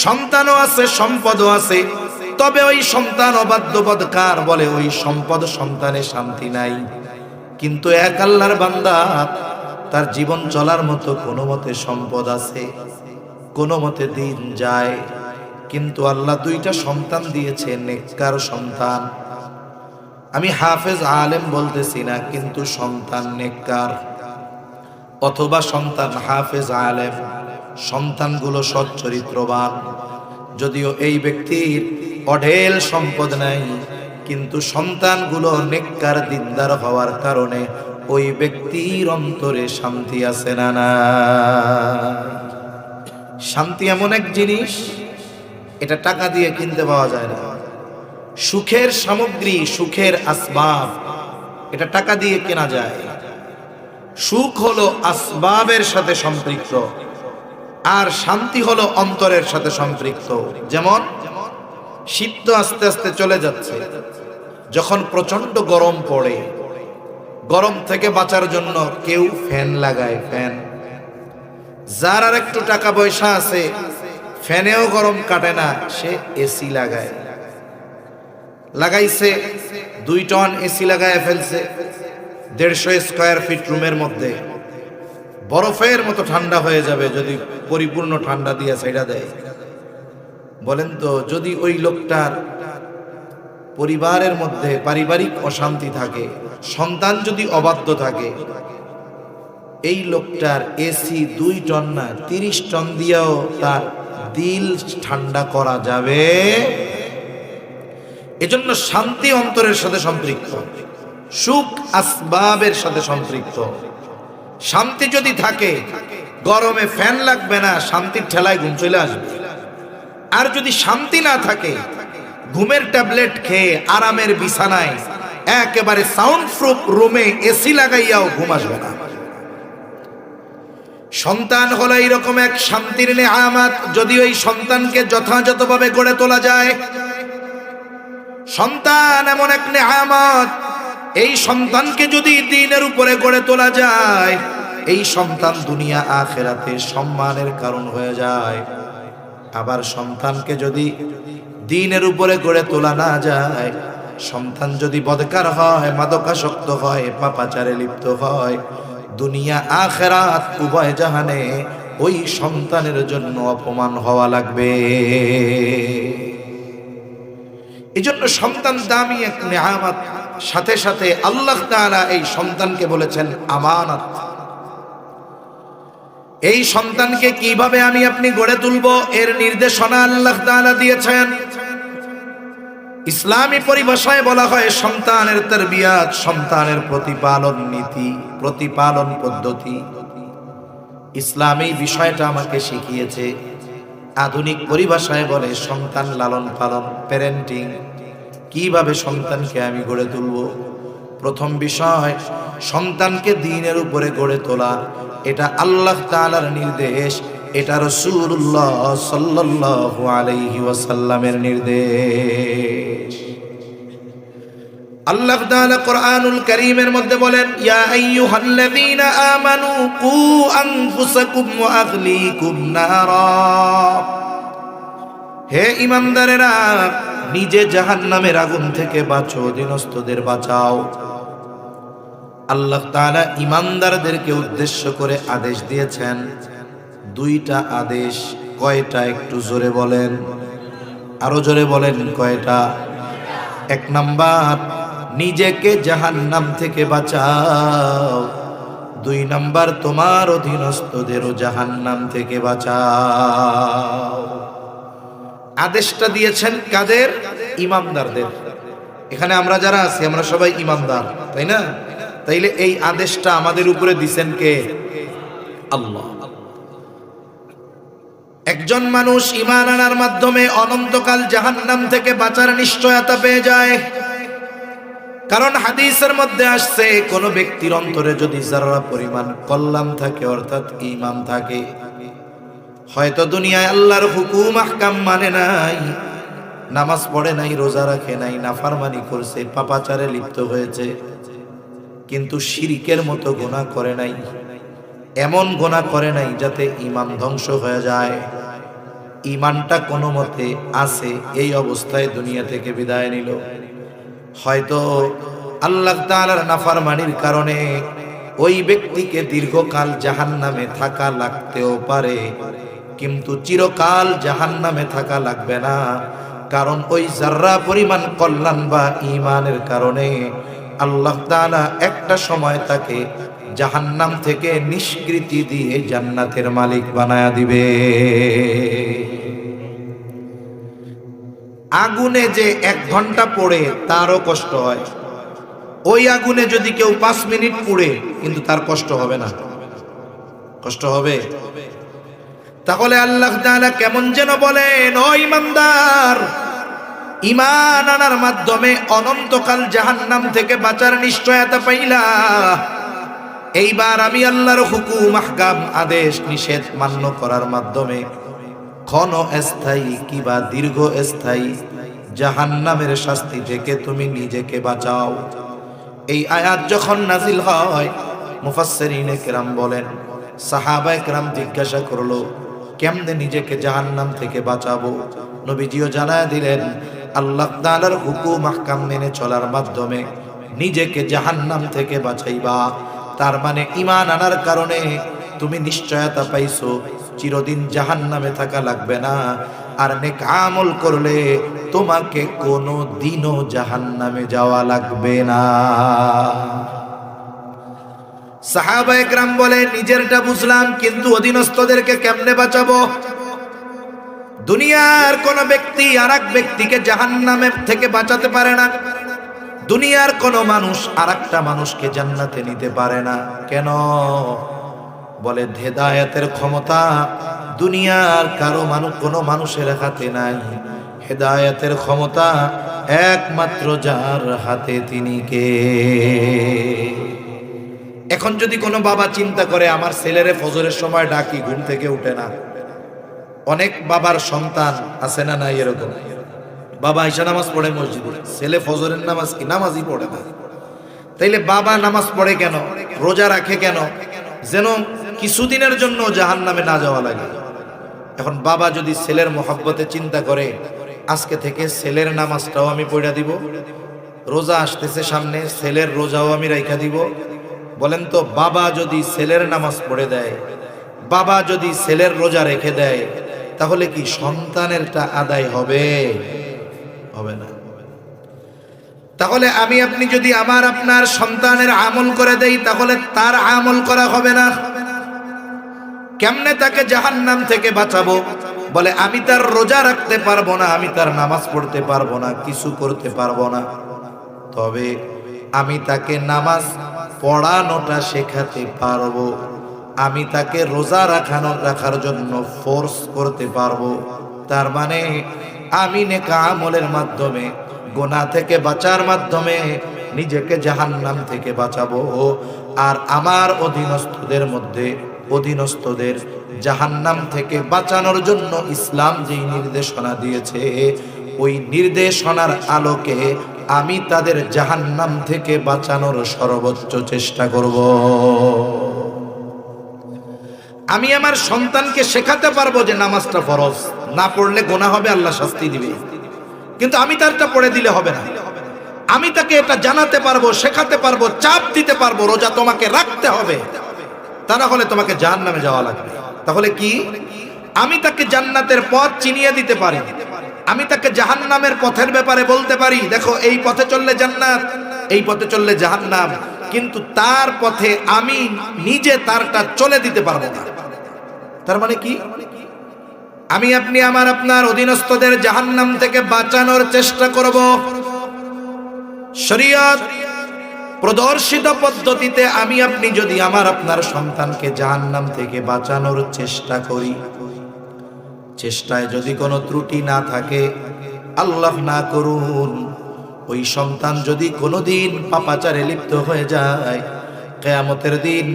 সন্তানও আছে, সম্পদও আছে, তবে ওই সন্তান অবাধ্য, বদকার, বলে ওই সম্পদ সন্তানে শান্তি নাই। কিন্তু এক আল্লাহর বান্দা, তার জীবন চলার মতো কোনো মতে সম্পদ আছে, কোনো মতে দিন যায়, কিন্তু আল্লাহ 2টা সন্তান দিয়েছে, নেককার সন্তান। আমি হাফেজ আলেম বলতেছি না, কিন্তু সন্তান নেককার, অথবা সন্তান হাফেজ আলেম, সন্তানগুলো সৎ চরিত্রবান। যদিও এই ব্যক্তির অঢেল সম্পদ নাই, কিন্তু সন্তানগুলো নেককার, দিনদার হওয়ার কারণে ওই ব্যক্তির অন্তরে শান্তি আছে না না? শান্তি এমন এক জিনিস, এটা টাকা দিয়ে কিনতে পাওয়া যায় না। সুখের সামগ্রী, সুখের আসবাব, এটা টাকা দিয়ে কেনা যায়। সুখ হলো আসবাবের সাথে সম্পৃক্ত, আর শান্তি হলো অন্তরের সাথে সম্পৃক্ত। যেমন শীত তো আস্তে আস্তে চলে যাচ্ছে, যখন প্রচন্ড গরম পড়ে, গরম থেকে বাঁচার জন্য কেউ ফ্যান লাগায়। ফ্যান, যার আর একটু টাকা পয়সা আছে, ফ্যানেও গরম কাটে না, সে এসি লাগায়। লাগাইছে 2 টন এসি লাগায় ফেলছে 150 স্কয়ার ফিট রুমের মধ্যে, বরফের মতো ঠান্ডা হয়ে যাবে যদি পরিপূর্ণ ঠান্ডা দিয়ে ছাইড়া দেয়। বলেন তো, যদি ওই লোকটার পরিবারের মধ্যে পারিবারিক অশান্তি থাকে, সন্তান যদি অবাধ্য থাকে, এই লোকটার এসি 2 টন না 30 টন দিয়েও তার দিল ঠান্ডা করা যাবে? এজন্য শান্তি অন্তরের সাথে সম্পৃক্ত, সুখ আসবাবের সাথে সম্পৃক্ত। শান্তি যদি থাকে, গরমে ফ্যান লাগবে না, শান্তির ঠেলায় ঘুম চলে আসবে। আর যদি শান্তি না থাকে, ঘুমের ট্যাবলেট খেয়ে আরামের বিছানায় একেবারে সাউন্ড প্রুফ রুমে এসি লাগাইয়াও ঘুম আসবে না। সন্তান হলো এইরকম এক শান্তির নেয়ামত, যদি ওই সন্তানকে যথাযথভাবে গড়ে তোলা যায়। সন্তান এমন এক নেয়ামত, এই সন্তানকে যদি দ্বীনের উপরে গড়ে তোলা যায়, এই সন্তান দুনিয়া আখিরাতে সম্মানের কারণ হয়ে যায়। আবার সন্তানকে যদি দ্বীনের উপরে গড়ে তোলা না যায়, সন্তান যদি বদকার হয়, মাদকাসক্ত হয়, পাপাচারে লিপ্ত হয়, দুনিয়া আখিরাত উভয় জাহানে ওই সন্তানের জন্য অপমান হওয়া লাগবে। এজন্য সন্তান দামি এক নেয়ামত। সাথে সাথে আল্লাহ তাআলা এই সন্তানকে বলেছেন আমানত। এই সন্তানকে কিভাবে আমি আপনি গড়ে তুলবো, এর নির্দেশনা আল্লাহ তাআলা দিয়েছেন। ইসলামী পরিভাষায় বলা হয় সন্তানের তারবিয়াত, সন্তানের প্রতিপালন নীতি, প্রতিপালন পদ্ধতি। ইসলাম এই বিষয়টা আমাকে শিখিয়েছে। আধুনিক পরিভাষায় বলে সন্তান লালন পালন, প্যারেন্টিং। কিভাবে সন্তানকে আমি গড়ে তুলব? প্রথম বিষয়, সন্তানকে দ্বীনের উপরে গড়ে তোলা। এটা আল্লাহ তাআলার নির্দেশ, এটা রাসূলুল্লাহ সাল্লাল্লাহু আলাইহি ওয়াসাল্লামের নির্দেশ। আল্লাহ তাআলা কোরআনুল কারীমের মধ্যে বলেন, ইয়া আইয়ুহাল্লাযীনা আমানু কু আনফুসাকুম ওয়া আহলিকুম নারা। হে ঈমানদারেরা, নিজে জাহান্নামের আগুন থেকে বাঁচো, অধীনস্থদের বাঁচাও। আল্লাহ তাআলা ঈমানদারদেরকে উদ্দেশ্য করে আদেশ দিয়েছেন, দুইটা আদেশ। কয়টা? একটু জোরে বলেন, আরো জোরে বলেন, কয়টা? এক নাম্বার, নিজেকে জাহান্নাম থেকে বাঁচাও। দুই নাম্বার, তোমার অধীনস্থদেরও জাহান্নাম থেকে বাঁচাও। আদেশটা দিয়েছেন কাদের? ইমানদারদের। এখানে আমরা যারা আছি আমরা সবাই ইমানদার, তাই না? তাইলে এই আদেশটা আমাদের উপরে দিছেন কে? আল্লাহ। একজন মানুষ ঈমান আনার মাধ্যমে অনন্তকাল জাহান্নাম থেকে বাঁচার নিশ্চয়তা পেয়ে যায়। কারণ হাদিসের মধ্যে আসছে, কোন ব্যক্তির অন্তরে যদি যারা পরিমাণ কল্যাণ থাকে, অর্থাৎ ঈমান থাকে, হয়তো দুনিয়ায় আল্লাহর হুকুম আহকাম মানে নাই, নামাজ পড়ে নাই, রোজা রাখে নাই, নাফরমানি করছে, পাপাচারে লিপ্ত হয়েছে, কিন্তু শিরকের মতো গুনাহ করে নাই, এমন গুনাহ করে নাই যাতে ঈমান ধ্বংস হয়ে যায়। ঈমানটা কোনো মতে আছে, এই অবস্থায় দুনিয়া থেকে বিদায় নিল। হয়তো আল্লাহ তাআলার নাফরমানির কারণে ওই ব্যক্তিকে দীর্ঘকাল জাহান্নামে থাকা লাগতেও পারে, কিন্তু চিরকাল জাহান্নামে থাকা লাগবে না। কারণ ওই যাররা পরিমাণ কল্যাণ বা ঈমানের কারণে আল্লাহ তাআলা একটা সময় তাকে জাহান্নাম থেকে নিষ্কৃতি দিয়ে জান্নাতের মালিক বানায়া দিবে। আগুনে যে 1 ঘন্টা পড়ে তারও কষ্ট হয়, ওই আগুনে যদি কেউ 5 মিনিট পুড়ে কিন্তু তার কষ্ট হবে না। কষ্ট হবে? তাহলে আল্লাহ তাআলা কেমন যেন বলেন, ও ঈমানদার, ঈমান আনার মাধ্যমে অনন্তকাল জাহান্নাম থেকে বাঁচার নিশ্চয়তা পাইলা। এইবার আমি আল্লাহর হুকুম আহকাম, আদেশ নিষেধ মান্য করার মাধ্যমে ক্ষণস্থায়ী কিবা দীর্ঘস্থায়ী জাহান্নামের শাস্তি থেকে তুমি নিজেকে বাঁচাও। এই আয়াত যখন নাজিল হয়, মুফাসসিরিনে কেরাম বলেন, সাহাবায়ে কেরাম জিজ্ঞাসা করলো, কেমনে নিজেকে জাহান্নাম থেকে বাঁচাবো? নবীজিও জানায় দিলেন, আল্লাহ তাআলার হুকুম আহকাম মেনে চলার মাধ্যমে নিজেকে জাহান্নাম থেকে বাঁচাইবা। তার মানে ঈমান আনার কারণে তুমি নিশ্চয়তা পাইছো চিরদিন জাহান্নামে থাকা লাগবে না। আর নেক আমল করলে তোমাকে কোনো দিনও জাহান্নামে যাওয়া লাগবে না। সাহাবায়ে কেরাম বলে, নিজেরটা বুঝলাম, কিন্তু অধীনস্থদেরকে কেমনে বাঁচাবো? দুনিয়ার কোন ব্যক্তি আরেক ব্যক্তিকে জাহান্নামের থেকে বাঁচাতে পারে না। দুনিয়ার কোন মানুষ আরেকটা মানুষকে জান্নাতে নিতে পারে না। কেন? বলে হেদায়েতের ক্ষমতা দুনিয়ার কারো কোনো মানুষের হাতে নাই। হেদায়েতের ক্ষমতা একমাত্র যার হাতে, তিনি কে? এখন যদি কোনো বাবা চিন্তা করে, আমার ছেলেরে ফজরের সময় ডাকি, ঘুম থেকে উঠে না। অনেক বাবার সন্তান আছে না নাই এরকম? বাবা ঈশা নামাজ পড়ে মসজিদে, ছেলে ফজরের নামাজ কি নামাজই পড়ে না। তাইলে বাবা নামাজ পড়ে কেন, রোজা রাখে কেন? যেন কিছুদিনের জন্য জাহান্নামে না যাওয়া লাগে। এখন বাবা যদি ছেলের মহব্বতে চিন্তা করে, আজকে থেকে ছেলের নামাজটাও আমি পড়া দিব, রোজা আসতেছে সামনে, ছেলের রোজাও আমি রাইখা দিব। বলেন তো, বাবা যদি ছেলের নামাজ পড়ে দেয়, বাবা যদি ছেলের রোজা রেখে দেয়, তাহলে কি সন্তানেরটা আদায় হবে? হবে না। তাহলে আমি আপনি যদি আমার আপনার সন্তানের আমল করে দেই, তাহলে তার আমল করা হবে না। কেমনে তাকে জাহান্নাম থেকে বাঁচাবো? বলে, আমি তার রোজা রাখতে পারবো না, আমি তার নামাজ পড়তে পারবো না, কিছু করতে পারবো না, তবে আমি তাকে নামাজ পড়ানোটা শেখাতে পারবো। আমি তাকে রোজা রাখার জন্য ফোর্স করতে পারবো। তার মানে আমি নেক আমলের মাধ্যমে, গুনাহ থেকে বাঁচার মাধ্যমে নিজেকে জাহান্নাম থেকে বাঁচাবো। আর আমার অধীনস্থদের জাহান্নাম থেকে বাঁচানোর জন্য ইসলাম যেই নির্দেশনা দিয়েছে, ওই নির্দেশনার আলোকে আমি তাদের জাহান্নাম থেকে বাঁচানোর সর্বোচ্চ চেষ্টা করব। আমি আমার সন্তানকে শেখাতে পারবো যে নামাজটা ফরজ, না পড়লে গুনাহ হবে, আল্লাহ শাস্তি দিবে, কিন্তু আমি তারটা পড়ে দিলে হবে না। আমি তাকে এটা জানাতে পারবো, শেখাতে পারবো, চাপ দিতে পারবো, রোজা তোমাকে রাখতে হবে, তা না হলে তোমাকে জাহান্নামে যাওয়া লাগবে। তাহলে কি আমি তাকে জান্নাতের পথ চিনিয়ে দিতে পারি, আমি তাকে জাহান্নামের পথের ব্যাপারে বলতে পারি, দেখো এই পথে চললে জান্নাত, এই পথে চললে জাহান্নাম, কিন্তু তার পথে আমি নিজে তারটা চলে দিতে পারবো না। তার মানে কি আমি আপনি আপনার অধীনস্থদের জাহান্নাম থেকে বাঁচানোর চেষ্টা করব। শরীয়ত প্রদর্শিত পদ্ধতিতে আমি আপনি যদি আপনার সন্তানকে জাহান্নাম থেকে বাঁচানোর চেষ্টা করি, চেষ্টায় যদি কোনো ত্রুটি না থাকে, আল্লাহ না করুন ওই সন্তান যদি কোনোদিন পাপাচারে লিপ্ত হয়ে যায়, কিয়ামতের দিন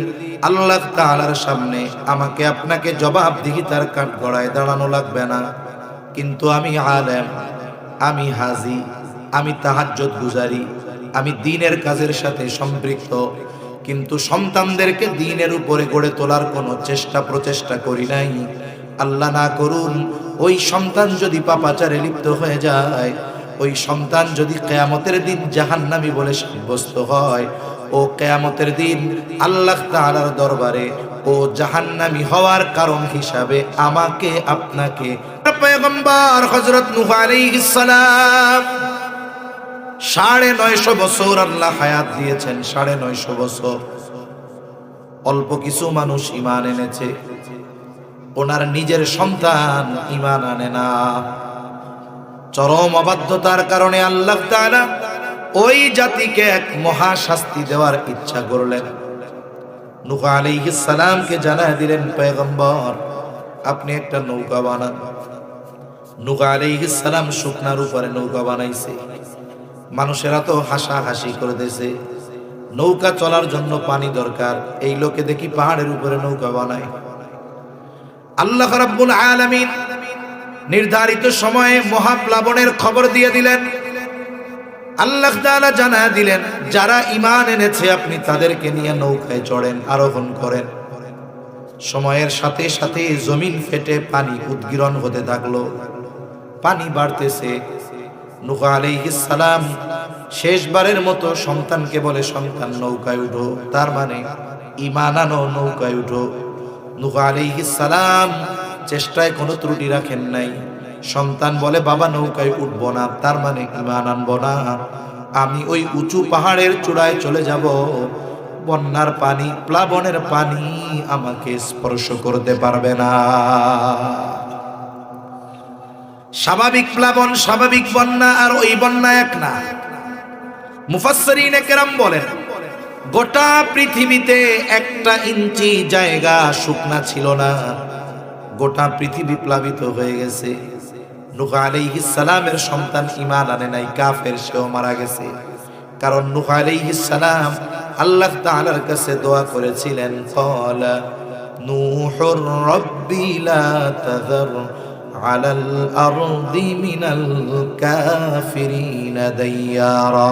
আল্লাহ তাআলার সামনে আমাকে আপনাকে জবাবদিহিতার কাঠগড়ায় দাঁড়ানো লাগবে না। কিন্তু আমি আলেম, আমি হাজি, আমি তাহাজ্জুদ গুজারি, আমি দ্বীনের কাজের সাথে সম্পৃক্ত, কিন্তু সন্তানদেরকে দ্বীনের উপরে গড়ে তোলার কোনো প্রচেষ্টা করি নাই। আল্লাহ না করুন ওই সন্তান যদি পাপাচারে লিপ্ত হয়ে যায়, ওই সন্তান যদি কিয়ামতের দিন জাহান্নামী বলে সাব্যস্ত হয়, ও কিয়ামতের দিন আল্লাহ তাআলার দরবারে ও জাহান্নামী হওয়ার কারণ হিসাবে আমাকে আপনাকে পয়গম্বর হযরত নূহ আলাইহিস সালাম 950 বছর আল্লাহ হায়াত দিয়েছেন, 950 বছর। অল্প কিছু মানুষ ঈমান এনেছে, ওনার নিজের সন্তান ঈমান আনে না। চরম অবাধ্যতার কারণে আল্লাহ তাআলা ওই জাতিকে এক মহা শাস্তি দেওয়ার ইচ্ছা করলেন। নূহ আলাইহিস সালামকে জানায় দিলেন, পয়গম্বর আপনি একটা নৌকা বানান। নূহ আলাইহিস সালাম শুকনার উপরে নৌকা বানাইছে। মানুষেরা তো হাসাহাসি করে দিয়েছে, নৌকা চলার জন্য পানি দরকার, এই লোকে দেখি পাহাড়ের উপরে নৌকা বানায়। আল্লাহ রাব্বুল আলামিন নির্ধারিত সময়ে মহাপ্লাবনের খবর দিয়ে দিলেন। আল্লাহ তাআলা জানায় দিলেন, যারা ঈমান এনেছে আপনি তাদেরকে নিয়ে নৌকায় চড়েন, আরোহণ করেন। সময়ের সাথে সাথে জমিন ফেটে পানি উদ্গীরণ হতে থাকলো, পানি বাড়তেছে। নূহ আলাইহিস সালাম শেষবারের মতো সন্তানকে বলে, সন্তান নৌকায় উঠো, তার মানে ঈমান আনো, নৌকায় উঠো। নূহ আলাইহিস সালাম চেষ্টায় কোনো ত্রুটি রাখেন নাই। সন্তান বলে, বাবা নৌকায় উঠবো না, তার মানে ঈমান আনবো না, আমি ওই উঁচু পাহাড়ের চূড়ায় চলে যাব, বন্যার পানি, প্লাবনের পানি আমাকে স্পর্শ করতে পারবে না। স্বাভাবিক প্লাবন, স্বাভাবিক বন্যা আর ওই বন্যা এক না। মুফাসসিরিনে কেরাম বলেন, গোটা পৃথিবীতে 1 ইঞ্চি জায়গা শুকনা ছিল না, গোটা পৃথিবী প্লাবিত হয়ে গেছে। নূহ আলাইহিস সালামের সন্তান ঈমান আনে নাই, কাফের, সেও মারা গেছে। কারণ নূহ আলাইহিস সালাম আল্লাহ তাআলার কাছে দোয়া করেছিলেন, ক্বালা নূহুর রাব্বি লা তাযার আলাল আরদি মিনাল কাফিরিনা দাইয়ারা।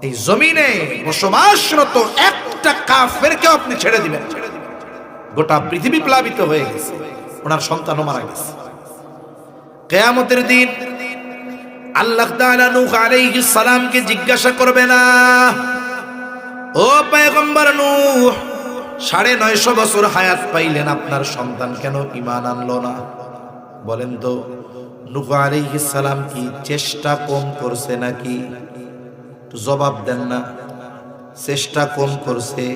এই জমিনে বসবাসরত একটা কাফেরকে আপনি ছেড়ে দিবেন, গোটা পৃথিবী প্লাবিত হয়ে গেছে, ওনার সন্তানও মারা গেছে। কিয়ামতের দিন আল্লাহ তাআলা নূহ আলাইহিস সালামকে জিজ্ঞাসা করবে না, ও পয়গম্বর নূহ 950 বছর হায়াত পাইলেন, আপনার সন্তান কেন ঈমান আনলো না? বলেন তো, নূহ আলাইহিস সালাম কি চেষ্টা কম করছে নাকি? জবাব দেন না। চেষ্টা কম করছে,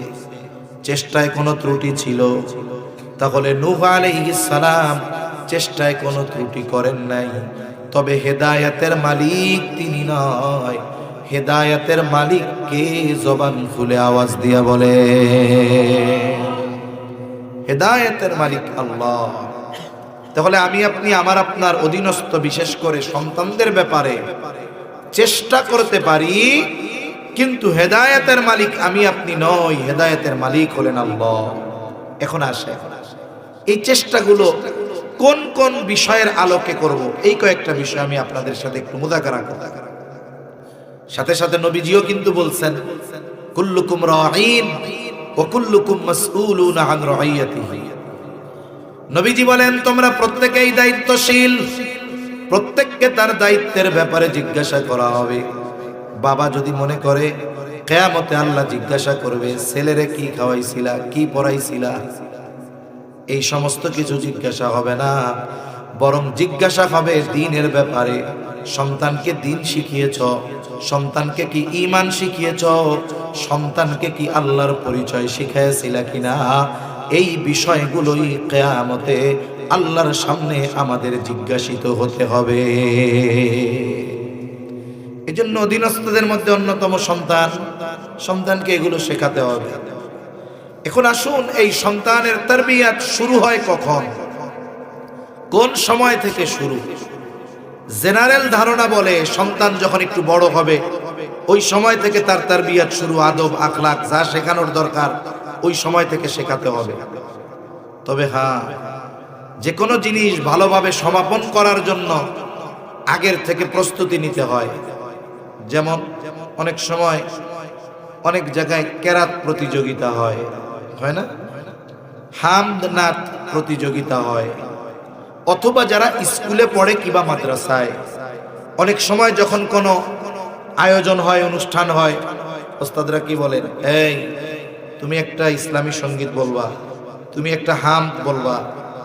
চেষ্টায় কোনো ত্রুটি ছিল? তাহলে নূহ আলাইহিস সালাম চেষ্টায় কোনো ত্রুটি করেন নাই, তবে হেদায়েতের মালিক তিনি নয়, হেদায়েতের মালিক কে? জবান খুলে আওয়াজ দিয়া বলে। হেদায়েতের মালিক আল্লাহ। তাহলে আমি আপনি আমার আপনার অধীনস্থ বিশেষ করে সন্তানদের ব্যাপারে চেষ্টা করতে পারি, কিন্তু হেদায়েতের মালিক আমি আপনি নই, হেদায়েতের মালিক হলেন আল্লাহ। এখন আসে এই চেষ্টাগুলো কোন কোন বিষয়ের আলোকে করব, এই কয়েকটা বিষয় আমি আপনাদের সাথে একটু মুযাকারা করব। সাথে সাথে নবীজিও কিন্তু বলছেন, কুল্লুকুম রাঈন ওয়া কুল্লুকুম মাসউলুন আন রাইয়াতিহি। নবীজি বলেন, তোমরা প্রত্যেকেই দায়িত্বশীল, প্রত্যেককে তার দায়িত্বের ব্যাপারে জিজ্ঞাসা করা হবে। বাবা যদি মনে করে কিয়ামতে আল্লাহ জিজ্ঞাসা করবে ছেলেরে কি খাওয়াইছিলা, কি পড়াইছিলা, এই সমস্ত কিছু জিজ্ঞাসা হবে না, বরং জিজ্ঞাসা হবে দ্বীনের ব্যাপারে। সন্তানকে দ্বীন শিখিয়েছ, সন্তানকে কি ঈমান শিখিয়েছ, সন্তানকে কি আল্লাহর পরিচয় শিখাইছিলা কিনা, এই বিষয়গুলোই কিয়ামতে আল্লাহর সামনে আমাদের জিজ্ঞাসিত হতে হবে। এজন্য অধীনস্থদের মধ্যে অন্যতম সন্তান, সন্তানকে এগুলো শেখাতে হবে। এখন আসুন, এই সন্তানের তারবিয়াত শুরু হয় কখন, কোন সময় থেকে শুরু? জেনারেল ধারণা বলে সন্তান যখন একটু বড় হবে ওই সময় থেকে তার তারবিয়াত শুরু, আদব আখলাক যা শেখানোর দরকার ওই সময় থেকে শেখাতে হবে। তবে হ্যাঁ, যে কোনো জিনিস ভালোভাবে সমাপন করার জন্য আগের থেকে প্রস্তুতি নিতে হয়। যেমন অনেক সময় অনেক জায়গায় কেরাত প্রতিযোগিতা হয়, হয় না? হামদ নাত প্রতিযোগিতা হয়, অথবা যারা স্কুলে পড়ে কিংবা মাদ্রাসায় অনেক সময় যখন কোনো আয়োজন হয়, অনুষ্ঠান হয়, ওস্তাদরা কি বলেন, এই তুমি একটা ইসলামী সঙ্গীত বলবা, তুমি একটা হামদ বলবা,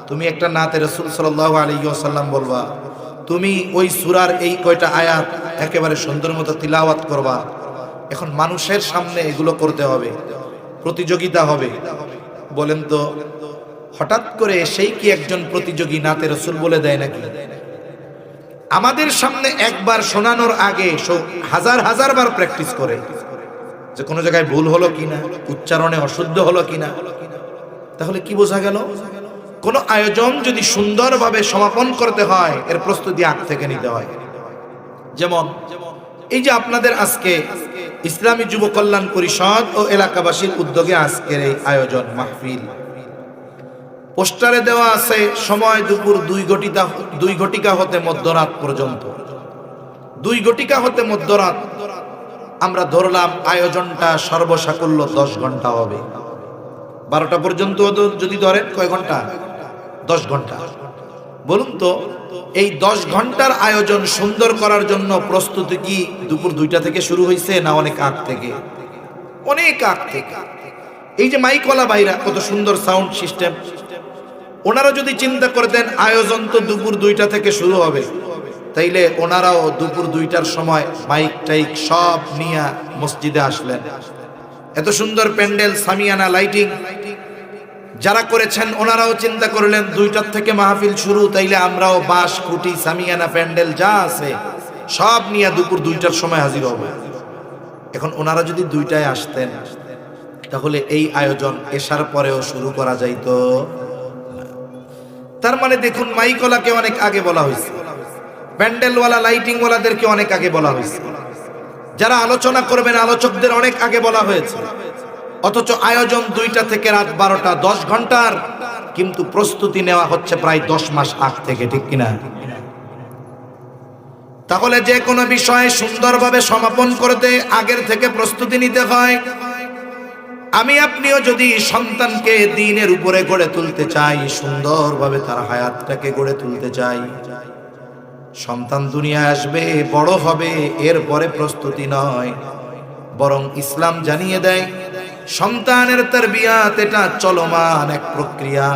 তুমি একটা নাতে রাসূল সাল্লাল্লাহু আলাইহি ওয়াসাল্লাম বলবা, তুমি ওই সূরার এই কয়টা আয়াত একেবারে সুন্দর মতো তিলাওয়াত করবা। এখন মানুষের সামনে এগুলো করতে হবে, প্রতিযোগিতা হবে। বলেন তো, হঠাৎ করে সেই কি একজন প্রতিযোগী নাতে রাসূল বলে দেয় নাকি? আমাদের সামনে একবার শোনানোর আগে হাজার হাজার বার প্র্যাকটিস করে যে কোনো জায়গায় ভুল হলো কিনা, উচ্চারণে অশুদ্ধ হলো কিনা। তাহলে কি বোঝা গেল? কোন আয়োজন যদি সুন্দরভাবে সমাপন করতে হয় এর প্রস্তুতি আগ থেকে নিতে হয়। যেমন এই যে আপনাদের আজকে ইসলামী যুব কল্যাণ পরিষদ ও এলাকাবাসীর উদ্যোগে আজকের এই আয়োজন মাহফিল, পোস্টারে দেওয়া আছে সময় দুপুর 2 ঘটিকা হতে মধ্যরাত পর্যন্ত। 2 ঘটিকা হতে মধ্যরাত, আমরা ধরলাম আয়োজনটা সর্বসাকুল্য 10 ঘন্টা হবে। 12টা পর্যন্ত যদি ধরেন কয় ঘন্টা? 10 ঘন্টা। বলুন তো, এই 10 ঘন্টার আয়োজন সুন্দর করার জন্য প্রস্তুতি কি দুপুর 2টা থেকে শুরু হয়েছে না অনেক আগ থেকে? অনেক আগ থেকে। এই যে মাইকওয়ালা ভাইরা কত সুন্দর সাউন্ড সিস্টেম, ওনারা যদি চিন্তা করতেন আয়োজন তো দুপুর 2টা থেকে শুরু হবে, তাইলে ওনারাও দুপুর 2টার সময় মাইক টাইক সব নিয়ে মসজিদে আসলেন। এত সুন্দর প্যান্ডেল, সামিয়ানা, লাইটিং যারা করেছেন ওনারাও চিন্তা করলেন 2টার থেকে মাহফিল শুরু, তাইলে আমরাও বাঁশ, খুঁটি, সামিয়ানা, প্যান্ডেল যা আছে সব নিয়ে দুপুর 2টার সময় হাজির হব। এখন ওনারা যদি 2টায় আসতেন তাহলে এই আয়োজন এশার পরেও শুরু করা যাইতো। তার মানে দেখুন, মাইকওয়ালাকে অনেক আগে বলা হয়েছে, প্যান্ডেলওয়ালা, লাইটিংওয়ালাদেরকে অনেক আগে বলা হয়েছে, যারা আলোচনা করবেন আলোচকদের অনেক আগে বলা হয়েছে। অথচ আয়োজন 2টা থেকে রাত 12টা, 10 ঘন্টার, কিন্তু প্রস্তুতি নেওয়া হচ্ছে প্রায় 10 মাস আগ থেকে, ঠিক কিনা? তাহলে যে কোনো বিষয় সুন্দরভাবে সমাপন করতে আগের থেকে প্রস্তুতি নিতে হয়। আমি আপনিও যদি সন্তানকে দ্বীনের উপরে গড়ে তুলতে চাই, সুন্দরভাবে তার হায়াতটাকে গড়ে তুলতে চাই, সন্তান দুনিয়ায় আসবে, বড় হবে, এরপরে প্রস্তুতি নয়, বরং ইসলাম জানিয়ে দেয় সন্তানের তারবিয়াত এটা চলমান এক প্রক্রিয়া,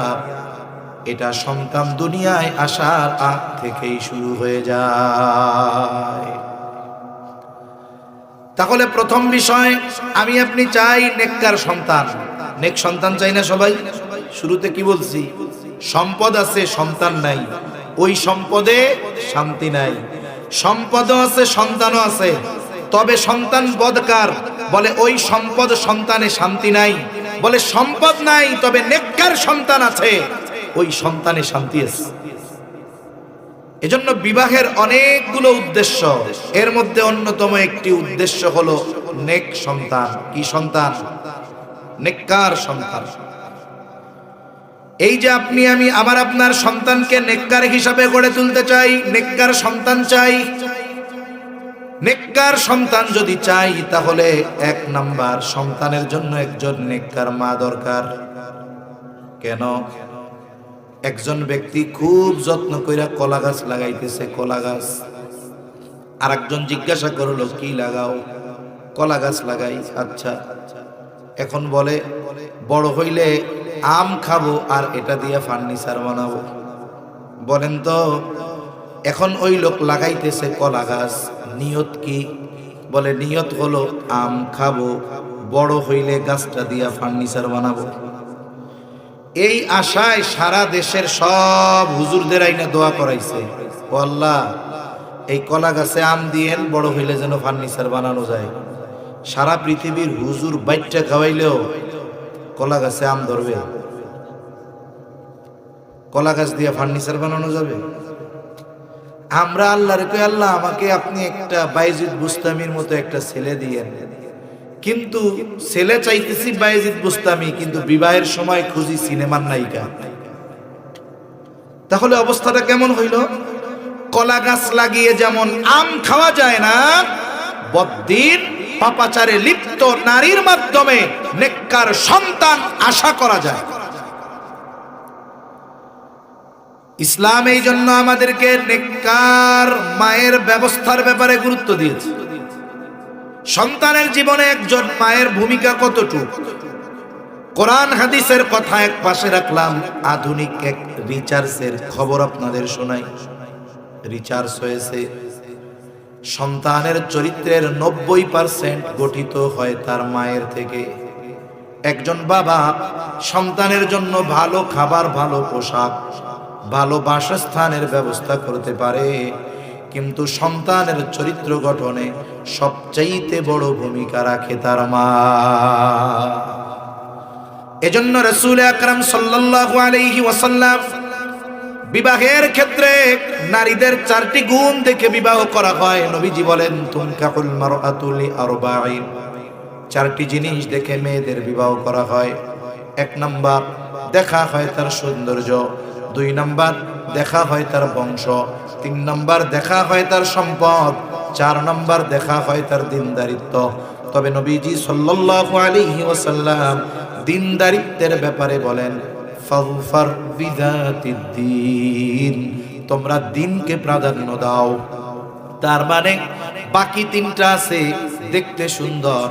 এটা সন্তান দুনিয়ায় আসার আগ থেকেই শুরু হয়ে যায়। তাহলে প্রথম বিষয়, আমি আপনি চাই নেককার সন্তান। নেক সন্তান চাই না সবাই? শুরুতে কি বলছি? সম্পদ আছে, সন্তান নাই, ওই সম্পদে শান্তি নাই। সম্পদও আছে, সন্তানও আছে, তবে সন্তান বদকার, বলে ওই সম্পদ সন্তানে শান্তি নাই। বলে সম্পদ নাই তবে নেককার সন্তান আছে, ওই সন্তানে শান্তি আছে। এজন্য বিবাহের অনেকগুলো উদ্দেশ্য, এর মধ্যে অন্যতম একটি উদ্দেশ্য হলো নেক সন্তান। কি সন্তান? নেককার সন্তান। এই যে আপনি আমি আমার আপনার সন্তানকে নেককার হিসাবে গড়ে তুলতে চাই, নেককার সন্তান চাই। নেককার সন্তান যদি চাই তাহলে এক নাম্বার সন্তানের জন্য একজন নেককার মা দরকার। কেন? একজন ব্যক্তি খুব যত্ন কইরা কলা গাছ লাগাইতেছে, কলা গাছ। আর একজন জিজ্ঞাসা করলো কি লাগাও? কলা গাছ লাগাই। আচ্ছা, এখন বলে বড় হইলে আম খাবো আর এটা দিয়ে ফার্নিচার বানাবো। বলেন তো, এখন ওই লোক লাগাইতেছে কলা গাছ, নিয়ত কি? বলে নিয়ত হলো আম খাবো, বড় হইলে গাছটা দিয়া ফার্নিচার বানাবো। এই আশায় সারা দেশের সব হুজুরদের আইনা দোয়া করাইছে, ও আল্লাহ এই কলা গাছে আম দিয়েন, বড় হইলে যেন ফার্নিচার বানানো যায়। সারা পৃথিবীর হুজুর বাইটটা খাওয়াইলেও কলা গাছে আম ধরবে? কলা গাছ দিয়ে ফার্নিচার বানানো যাবে? আমরা আল্লাহরে কই, আল্লাহ আমাকে আপনি একটা বাইজিদ বুস্তামির মতো একটা ছেলে দিয়েন। কিন্তু ছেলে চাইতেছি বাইজিদ বুস্তামি, কিন্তু বিবাহের সময় খুঁজি সিনেমার নায়িকা। তাহলে অবস্থাটা কেমন হইল? কলা গাছ লাগিয়ে যেমন আম খাওয়া যায় না, বদ্দিন পাপাচারে লিপ্ত নারীর মাধ্যমে নেককার সন্তান আশা করা যায়। ইসলাম এই জন্য আমাদেরকে নেককার মায়ের ব্যবস্থার ব্যাপারে গুরুত্ব দিয়েছে। সন্তানের জীবনে একজন মায়ের ভূমিকা কতটুকু, কোরআন হাদিসের কথা এক পাশে রাখলাম, আধুনিক এক রিসার্চের খবর আপনাদের শোনাই। রিসার্চ হয়েছে সন্তানের চরিত্রের 90% গঠিত হয় তার মায়ের থেকে। একজন বাবা সন্তানের জন্য ভালো খাবার, ভালো পোশাক, ভালো বাসস্থানের ব্যবস্থা করতে পারে, কিন্তু সন্তানের চরিত্র গঠনে সবচাইতে বড় ভূমিকা রাখে তার মা। এজন্য রাসূল আকরাম সাল্লাল্লাহু আলাইহি ওয়াসাল্লাম বিবাহের ক্ষেত্রে নারীদের 4টি গুণ দেখে বিবাহ করা হয়। নবীজি বলেন তুনকাহুল মারআতু লিআরবাঈন, 4টি জিনিস দেখে মেয়েদের বিবাহ করা হয়। 1 নাম্বার দেখা হয় তার সৌন্দর্য, 2 নাম্বার দেখা হয় তার বংশ, 3 নাম্বার দেখা হয় তার সম্পদ, 4 নাম্বার দেখা হয় তার দিনদারিত্ব। তবে নবীজি সাল্লাল্লাহু আলাইহি ওয়াসাল্লাম দিনদারিত্বের ব্যাপারে বলেন ফাযফার বিযাতিদ্দীন, তোমরা দিনকে প্রাধান্য দাও। তার মানে বাকি 3টা আছে, দেখতে সুন্দর,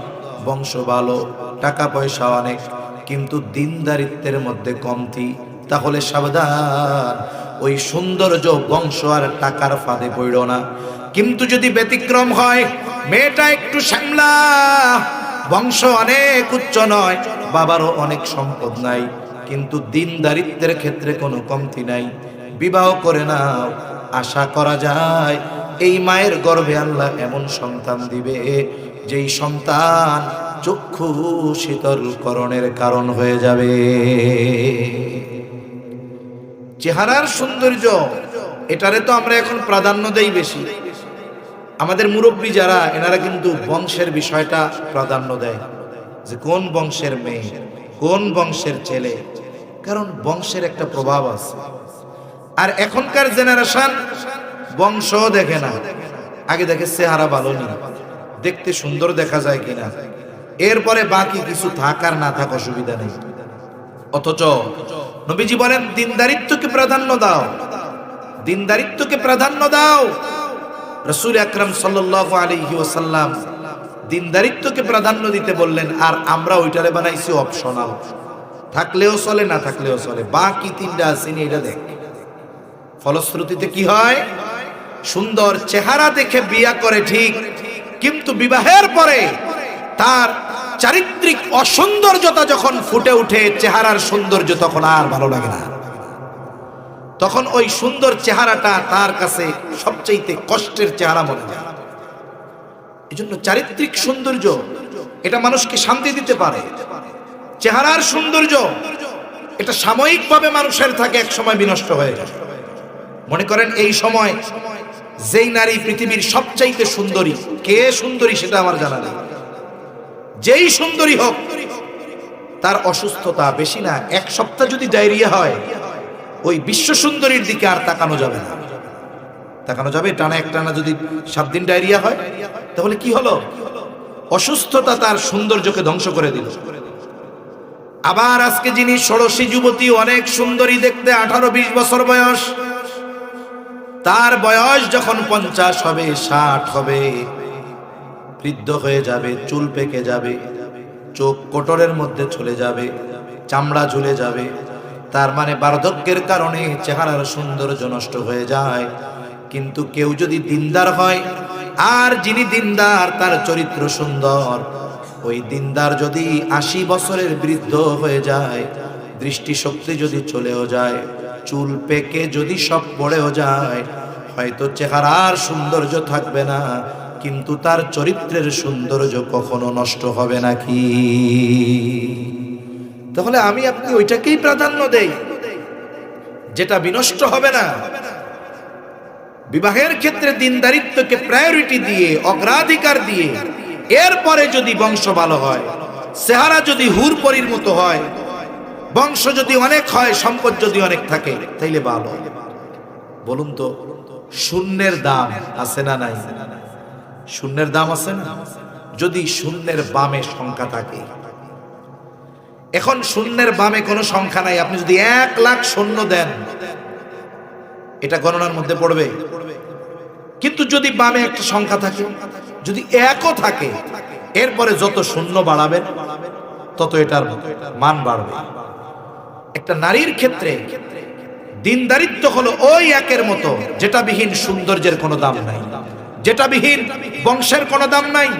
বংশ ভালো, টাকা পয়সা অনেক, কিন্তু দিনদারিত্বের মধ্যে কমতি। তাহলে সাবধান, ওই সৌন্দর্য, বংশ আর টাকার ফাঁদে পড়ো না। কিন্তু যদি ব্যতিক্রম হয়, মেয়েটা একটু শ্যামলা, বংশ অনেক উচ্চ নয়, বাবারও অনেক সম্পদ নাই, কিন্তু দিনদারিত্বের ক্ষেত্রে কোনো কমতি নাই, বিবাহ করে নাও। আশা করা যায় এই মায়ের গর্ভে আল্লাহ এমন সন্তান দিবে, যেই সন্তান চক্ষু শীতলকরণের কারণ হয়ে যাবে। চেহারার সৌন্দর্য, এটারে তো আমরা এখন প্রাধান্য দেই বেশি। আমাদের মুরব্বী যারা, এনারা কিন্তু বংশের বিষয়টা প্রাধান্য দেয়, যে কোন বংশের মেয়ে, কোন বংশের ছেলে, কারণ বংশের একটা প্রভাব আছে। আর এখনকার জেনারেশন বংশ দেখে না, আগে দেখে চেহারা ভালো নেই, দেখতে সুন্দর দেখা যায় কিনা, এরপরে বাকি কিছু থাক আর না থাক অসুবিধা নেই। অথচ নবীজি বলেন দিনদারিত্বকে প্রাধান্য দাও, দিনদারিত্বকে প্রাধান্য দাও। রাসূল আকরাম সাল্লাল্লাহু আলাইহি ওয়াসাল্লাম দিনদারিত্বকে প্রাধান্য দিতে বললেন, আর আমরা ওইটারে বানাইছি অপশনাল, থাকলেও চলে না থাকলেও চলে, বাকি 3টা আছে এটা দেখ। ফলশ্রুতিতে কি হয়? সুন্দর চেহারা দেখে বিয়া করে ঠিক, কিন্তু বিবাহের পরে তার চারিত্রিক অসৌন্দর্যতা যখন ফুটে উঠে, চেহারার সৌন্দর্য তখন আর ভালো লাগে না। তখন ওই সুন্দর চেহারাটা তার কাছে সবচেয়ে কষ্টের চেহারা মনে হয়। এজন্য চারিত্রিক সৌন্দর্য এটা মানুষকে শান্তি দিতে পারে। চেহারার সৌন্দর্য এটা সাময়িকভাবে মানুষের থাকে, এক সময় বিনষ্ট হয়ে যায়। মনে করেন এই সময় যেই নারী পৃথিবীর সবচাইতে সুন্দরী, কে সুন্দরী সেটা আমার জানা নেই, যেই সুন্দরী হোক তার অসুস্থতা বেশি না, এক সপ্তাহ যদি ডায়রিয়া হয় ওই বিশ্ব সুন্দরীর দিকে আর তাকানো যাবে না। তাকানো যাবে টানা একটানা যদি 7 দিন ডায়রিয়া হয়, তাহলে কি হলো? অসুস্থতা তার সৌন্দর্যকে ধ্বংস করে দিল। আবার আজকে যিনি ষোড়শী যুবতী, অনেক সুন্দরী দেখতে, 18-20 বছর বয়স, তার বয়স যখন 50 হবে, 60 হবে, বৃদ্ধ হয়ে যাবে, চুল পেকে যাবে, চোখ কোটরের মধ্যে চলে যাবে, চামড়া ঝুলে যাবে, তার মানে বার্ধক্যের কারণে চেহারার সৌন্দর্য নষ্ট হয়ে যায়। কিন্তু কেউ যদি দিনদার হয়, আর যিনি দিনদার তার চরিত্র সুন্দর, ওই দিনদার যদি 80 বছরের বৃদ্ধ হয়ে যায়, দৃষ্টিশক্তি যদি চলেও যায়, চুল পেকে যদি সব পড়েও যায়, হয়তো চেহারার সৌন্দর্য থাকবে না, কিন্তু তার চরিত্রের সৌন্দর্য কখনো নষ্ট হবে নাকি? তাহলে আমি আপনি ওইটাকেই প্রাধান্য দেই যেটা বিনষ্ট হবে না। বিবাহের ক্ষেত্রে দিনদারিত্বকে প্রায়োরিটি দিয়ে, অগ্রাধিকার দিয়ে, এরপরে যদি বংশ ভালো হয়, চেহারা যদি হুরপরির মতো হয়, বংশ যদি অনেক হয়, সম্পদ যদি অনেক থাকে, তাইলে ভালো। বলুন তো, শূন্যের দাম আছে না নাই? শূন্যের দাম আছে না? যদি শূন্যের বামে সংখ্যা থাকে, এখন শূন্যের বামে কোনো সংখ্যা নাই, আপনি যদি 1 লাখ শূন্য দেন, এটা গণনার মধ্যে পড়বে। কিন্তু যদি বামে একটা সংখ্যা থাকে, যদি 1ও থাকে, এরপরে যত শূন্য বাড়াবেন তত এটার মান বাড়বে। একটা নারীর ক্ষেত্রে দিনদারিত্ব হলো ওই 1-এর মতো, যেটা বিহীন সৌন্দর্যের কোনো দাম নাই, যেটা বিহীন বংশের কোনো দাম নাই,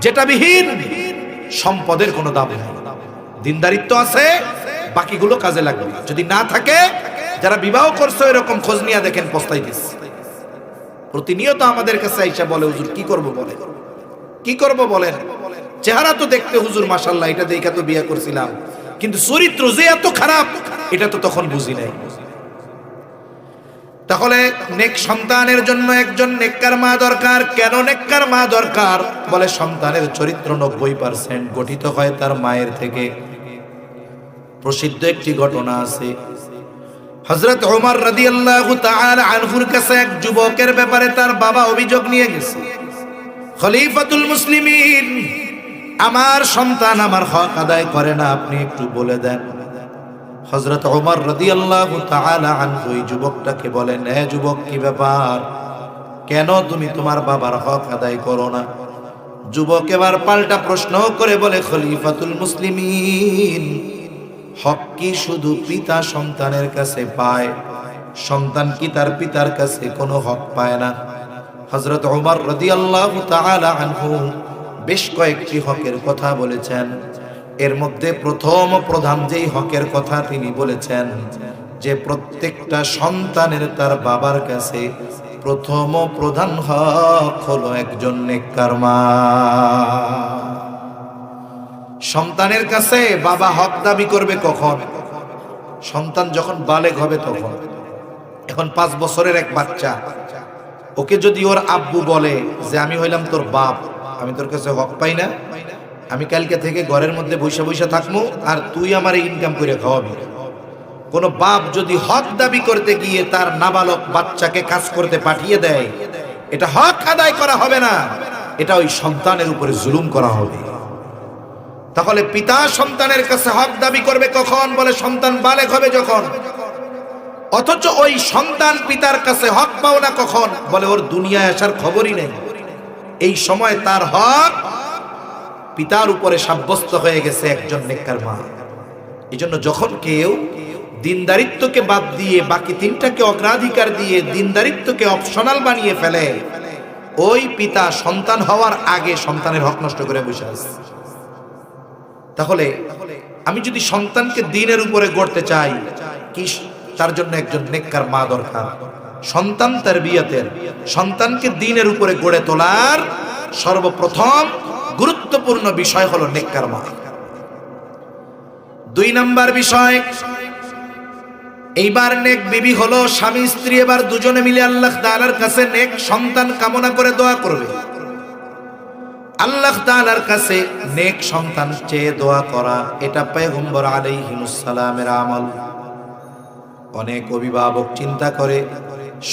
যেটা বিহীন সম্পদের কোনো দাম নাই। দিনদারিত্ব আছে, বাকিগুলো কাজে লাগবে। যদি না থাকে, যারা বিবাহ করছে এরকম খোঁজ নিয়ে দেখেন, পস্তাইতেছে। প্রতিনিয়ত আমাদের কাছে আইসা বলে, হুজুর কি করব বলেন, কি করব বলেন, চেহারা তো দেখতে হুজুর মাশাআল্লাহ, এটা দেখে তো বিয়ে করছিলাম, কিন্তু চরিত্র যে এত খারাপ, এটা তো তখন বুঝি নাই। তাহলে নেক সন্তানের জন্য একজন নেককার মা দরকার। কেন নেককার মা দরকার? বলে সন্তানের চরিত্র 90% গঠিত হয় তার মায়ের থেকে। প্রসিদ্ধ একটি ঘটনা আছে, হযরত ওমর রাদিয়াল্লাহু তাআলা আনহুর কাছে এক যুবকের ব্যাপারে তার বাবা অভিযোগ নিয়ে গেছে, খলিফাতুল মুসলিমিন, আমার সন্তান আমার হক আদায় করে না, আপনি একটু বলে দেন। হযরত ওমর রাদিয়াল্লাহু তাআলা আনহু ওই যুবকটাকে বলেন, হে যুবক, কি ব্যাপার, কেন তুমি তোমার বাবার হক আদায় করো না? যুবক এবার পাল্টা প্রশ্ন করে বলে, খলিফাতুল মুসলিমিন, হক কি শুধু পিতা সন্তানের কাছে পায়? সন্তান কি তার পিতার কাছে কোনো হক পায় না? হযরত ওমর রাদিয়াল্লাহু তাআলা আনহু বেশ কয়েকটি হকের কথা বলেছেন। এর মধ্যে প্রথম প্রধান যেই হকের কথা তিনি বলেছেন, যে প্রত্যেকটা সন্তানের তার বাবার কাছে প্রথম প্রধান হক হলো একজন নেককার মা। সন্তানের কাছে বাবা হক দাবি করবে কখন? সন্তান যখন বালেগ হবে তখন। এখন 5 বছরের এক বাচ্চা, ওকে যদি ওর আব্বু বলে যে আমি হইলাম তোর বাপ, আমি তোর কাছে হক পাই না, আমি কালকে থেকে ঘরের মধ্যে বৈশা বৈশা থাকবো, আর তুই আমার ইনকাম করে খাওয়াবি। কোন বাপ যদি হক দাবি করতে গিয়ে তার নাবালক বাচ্চাকে কাজ করতে পাঠিয়ে দেয়, এটা হক আদায় করা হবে না, এটা ওই সন্তানের উপরে জুলুম করা হবে। তাহলে পিতা সন্তানের কাছে হক দাবি করবে কখন? বলে সন্তান বালেগ হবে যখন। অথচ ওই সন্তান পিতার কাছে হক পাও না কখন? বলে ওর দুনিয়ায় আসার খবরই নেই। এই সময় তার হক পিতার উপরে সাব্যস্ত হয়ে গেছে একজন নেককার মা। এই জন্য যখন কেউ দিনদারিত্বকে বাদ দিয়ে বাকি 3টাকে অগ্রাধিকার দিয়ে দিনদারিত্বকে অপশনাল বানিয়ে ফেলে, ওই পিতা সন্তান হওয়ার আগে সন্তানের হক নষ্ট করে বসে আছে। তাহলে আমি যদি সন্তানকে দ্বীনের উপরে গড়তে চাই, কি তার জন্য একজন নেককার মা দরকার। সন্তান তারবিয়াতের, সন্তানকে দ্বীনের উপরে গড়ে তোলার সর্বপ্রথম গুরুত্বপূর্ণ বিষয় হলো নেককার মা। 2 নাম্বার বিষয়, এইবার নেক বিবি হলো স্বামী স্ত্রী এবার দুজনে মিলে আল্লাহ তাআলার কাছে নেক সন্তান কামনা করে দোয়া করবে। আল্লাহ তাআলার কাছে নেক সন্তান চেয়ে দোয়া করা এটা পয়গম্বর আলাইহিস সালামের আমল। অনেক অভিভাবক চিন্তা করে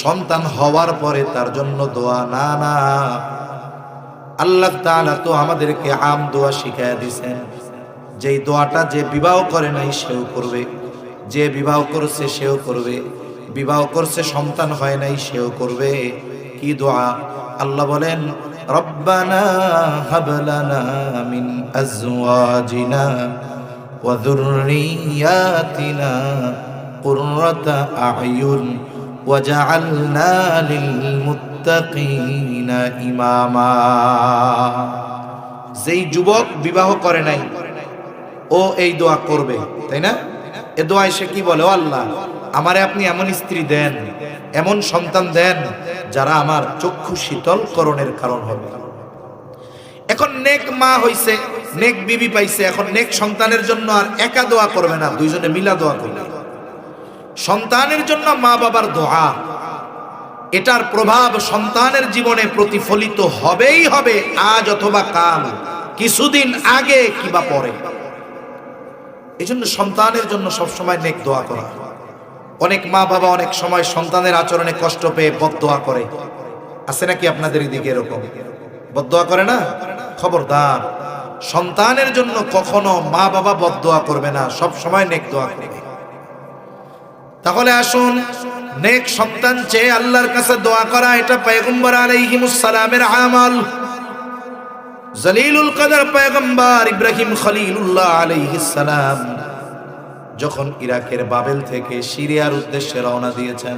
সন্তান হওয়ার পরে তার জন্য দোয়া, না না, আল্লাহ তাআলা তো আমাদেরকে আম দোয়া শিখায়া দিয়েছেন, যেই দোয়াটা যে বিবাহ করে নাই সেও করবে, যে বিবাহ করছে সেও করবে, বিবাহ করছে সন্তান হয় নাই সেও করবে। কি দোয়া? আল্লাহ বলেন, রব্বানা হাব লানা মিন আজওয়াজিনা ওয়া যুররিয়াতিনা কুররাতা আ'য়ুন ওয়াজআলনা লিল মুত্তাকিনা ইমামা। যেই যুবক বিবাহ করে নাই ও এই দোয়া করবে, তাই না? এ দোয়ায় সে কি বলে, ও আল্লাহ, আমারে আপনি এমন স্ত্রী দেন, এমন সন্তান দেন যারা আমার চক্ষু শীতলকরণের কারণ হবে। এখন নেক মা হইছে, নেক বিবি পাইছে, এখন নেক সন্তানের জন্য আর একা দোয়া করবে না, দুইজনে মিলা দোয়া করবে। সন্তানের জন্য মা বাবার দোয়া, এটার প্রভাব সন্তানের জীবনে প্রতিফলিত হবেই হবে, আজ অথবা কাল, কিছুদিন আগে কিবা পরে। এই জন্য সন্তানের জন্য সবসময় নেক দোয়া করা। অনেক মা বাবা অনেক সময় সন্তানের আচরণে কষ্ট পেয়ে বদদোয়া করে, আছে নাকি আপনাদের দিকে এরকম? বদদোয়া করে না? খবরদার, সন্তানের জন্য কখনো মা বাবা বদদোয়া করবে না, সব সময় নেক দোয়া করবে। তাহলে আসুন, নেক সন্তান চেয়ে আল্লাহর কাছে দোয়া করা এটা পয়গম্বর আলাইহিস সালামের আমল। জলিলুল কদর পয়গম্বর ইব্রাহিম খলিলুল্লাহ আলাইহিস সালাম যখন ইরাকের বাবেল থেকে সিরিয়ার উদ্দেশ্যে রওনা দিয়েছেন,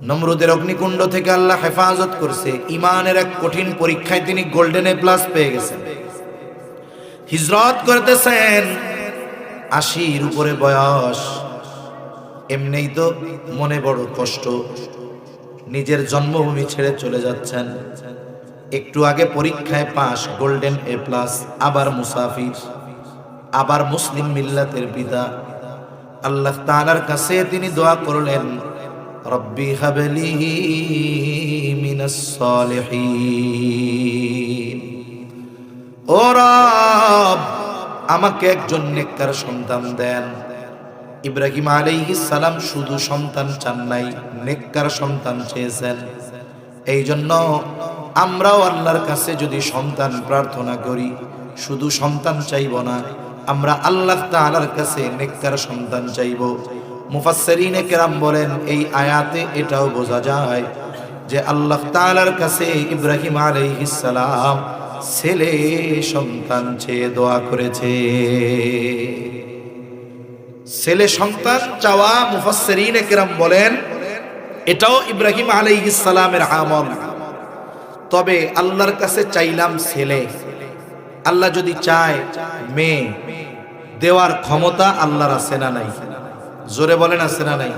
নমরুদের অগ্নিকুণ্ড থেকে আল্লাহ হেফাজত করছে, ইমানের এক কঠিন পরীক্ষায় তিনি গোল্ডেন এ প্লাস পেয়ে গেছেন। হিজরত করতেছেন, 80-র উপরে বয়স, এমনিই তো মনে বড় কষ্ট, নিজের জন্মভূমি ছেড়ে চলে যাচ্ছেন। একটু আগে পরীক্ষায় পাস, গোল্ডেন এ প্লাস, আবার মুসাফির, আবার মুসলিম মিল্লাতের পিতা। আল্লাহ তাআলার কাছে তিনি দোয়া করলেন, রব্বি হাবলি মিনাস সালিহিন, ও রব, আমাকে একজন নেককার সন্তান দেন। ইব্রাহিম আলাইহিস সালাম শুধু সন্তান চান নাই, নেককার সন্তান চেয়েছেন। এই জন্য আমরাও আল্লাহর কাছে যদি সন্তান প্রার্থনা করি, শুধু সন্তান চাইব না, আমরা আল্লাহ তাআলার কাছে নেককার সন্তান চাইব। মুফাসসিরিনে কেরাম বলেন, এই আয়াতে এটাও বোঝা যায় যে আল্লাহ তাআলার কাছে ইব্রাহিম আলাইহিস সালাম ছেলে সন্তান চেয়ে দোয়া করেছে। ছেলে সন্তান চাওয়া, মুফাসসিরিনে কেরাম বলেন, এটাও ইব্রাহিম আলাইহিস সালামের আমল। তবে আল্লাহর কাছে চাইলাম ছেলে, আল্লাহ যদি চায় মেয়ে, দেওয়ার ক্ষমতা আল্লাহর আছে না নাই? জোরে বলেন, আছে না নাই?